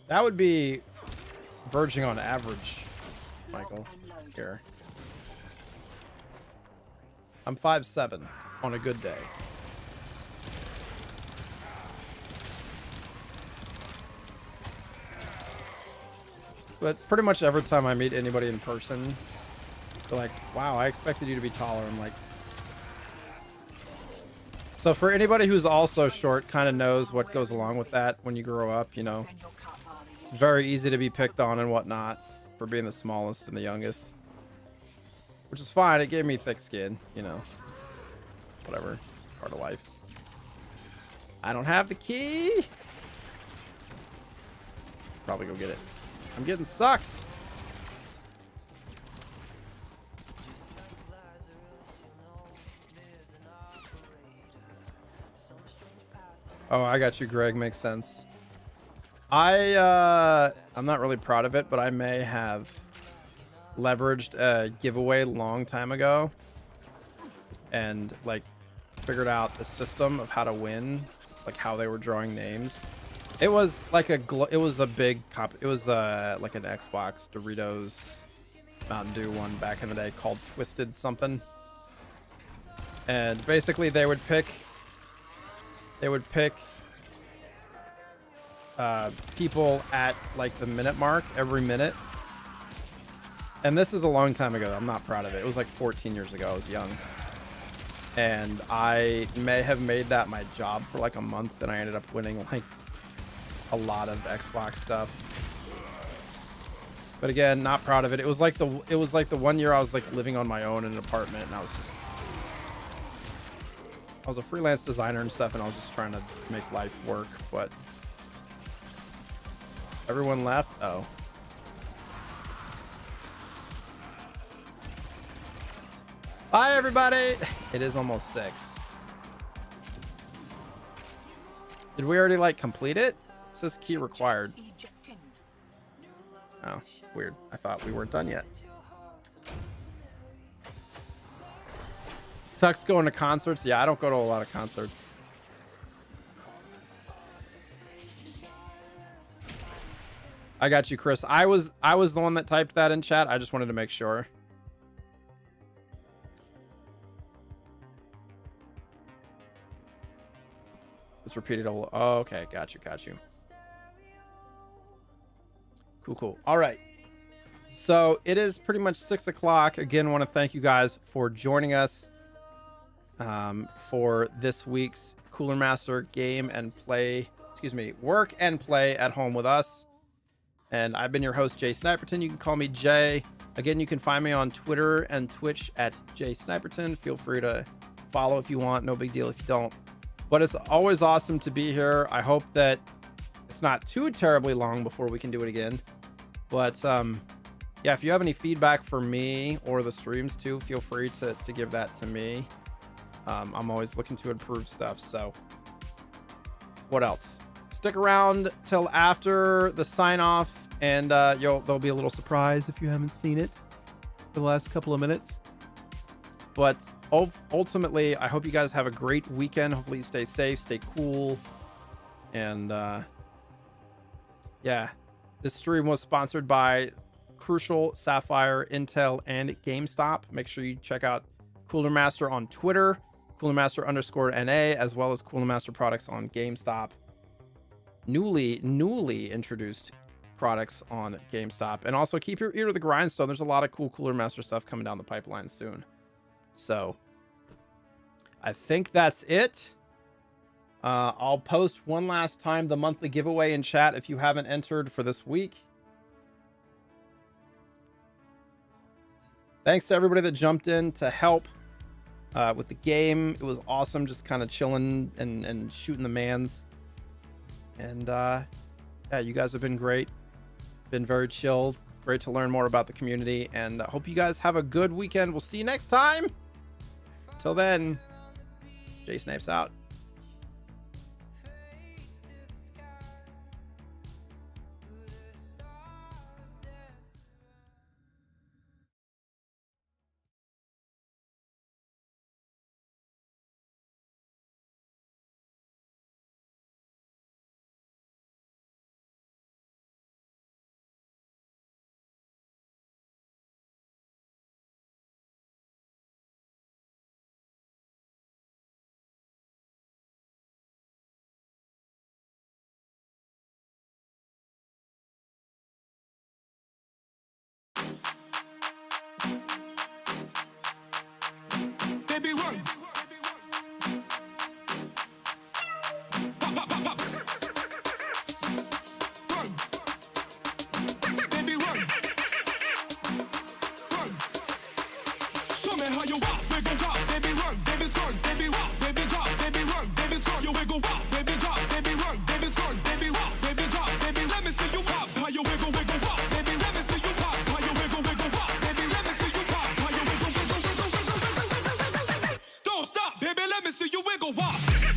That would be verging on average, Michael. Here. I'm 5'7" on a good day. But pretty much every time I meet anybody in person, they're like, wow, I expected you to be taller. I'm like... So for anybody who's also short, kind of knows what goes along with that when you grow up, you know. It's very easy to be picked on and whatnot for being the smallest and the youngest. Which is fine. It gave me thick skin, you know. Whatever. It's part of life. I don't have the key. Probably go get it. I'm getting sucked. Oh, I got you, Greg. Makes sense. I'm not really proud of it, but I may have leveraged a giveaway a long time ago and like figured out the system of how to win, like how they were drawing names. It was like it was a big cop. It was like an Xbox Doritos Mountain Dew one back in the day called Twisted something. And basically they would pick people at like the minute mark every minute. And this is a long time ago. I'm not proud of it. It was like 14 years ago. I was young. And I may have made that my job for like a month, and I ended up winning like a lot of Xbox stuff. But again, not proud of it. It was like the 1 year I was like living on my own in an apartment, and I was a freelance designer and stuff, and I was just trying to make life work. But everyone left. Oh. Bye, everybody. It is almost 6. Did we already like complete it? It says key required. Oh, weird. I thought we weren't done yet. Sucks going to concerts. Yeah, I don't go to a lot of concerts. I got you, Chris. I was the one that typed that in chat. I just wanted to make sure. It's repeated. Oh, okay. Got you. Cool. All right. So it is pretty much 6 o'clock. Again, want to thank you guys for joining us for this week's Cooler Master work and play at home with us. And I've been your host, JSniperton. You can call me Jay. Again, you can find me on Twitter and Twitch at JSniperton. Feel free to follow if you want. No big deal if you don't. But it's always awesome to be here. I hope that it's not too terribly long before we can do it again. But yeah, if you have any feedback for me or the streams too, feel free to give that to me. I'm always looking to improve stuff. So what else? Stick around till after the sign off, and there'll be a little surprise if you haven't seen it for the last couple of minutes. But ultimately, I hope you guys have a great weekend. Hopefully you stay safe, stay cool. And yeah, this stream was sponsored by Crucial, Sapphire, Intel, and GameStop. Make sure you check out Cooler Master on Twitter, CoolerMaster_NA, as well as Cooler Master products on GameStop. Newly introduced products on GameStop. And also keep your ear to the grindstone. There's a lot of cool Cooler Master stuff coming down the pipeline soon. So I think that's it. I'll post one last time the monthly giveaway in chat if you haven't entered for this week. Thanks to everybody that jumped in to help with the game. It was awesome, just kind of chilling and shooting the mans. And yeah, you guys have been great. Been very chilled. Great to learn more about the community, and I hope you guys have a good weekend. We'll see you next time. Till then, JSnipes out. Baby, work. Pop, pop, pop, pop. Work. Baby, work. Work. Show me how you walk, wiggle, walk, baby, work, baby, twerk, baby, walk, baby, drop, baby, work, baby, twerk, you wiggle, walk, baby, drop, baby, work, baby, twerk, baby, walk, baby, drop, baby, let me see you walk, how you wiggle, wiggle, walk, baby, let me see you walk, how you wiggle, wiggle, walk, baby, let me see you walk, how you wiggle, wiggle, wiggle, wiggle, wiggle, wiggle, wiggle, wiggle, wiggle. Don't stop, baby, let me see you wiggle, walk.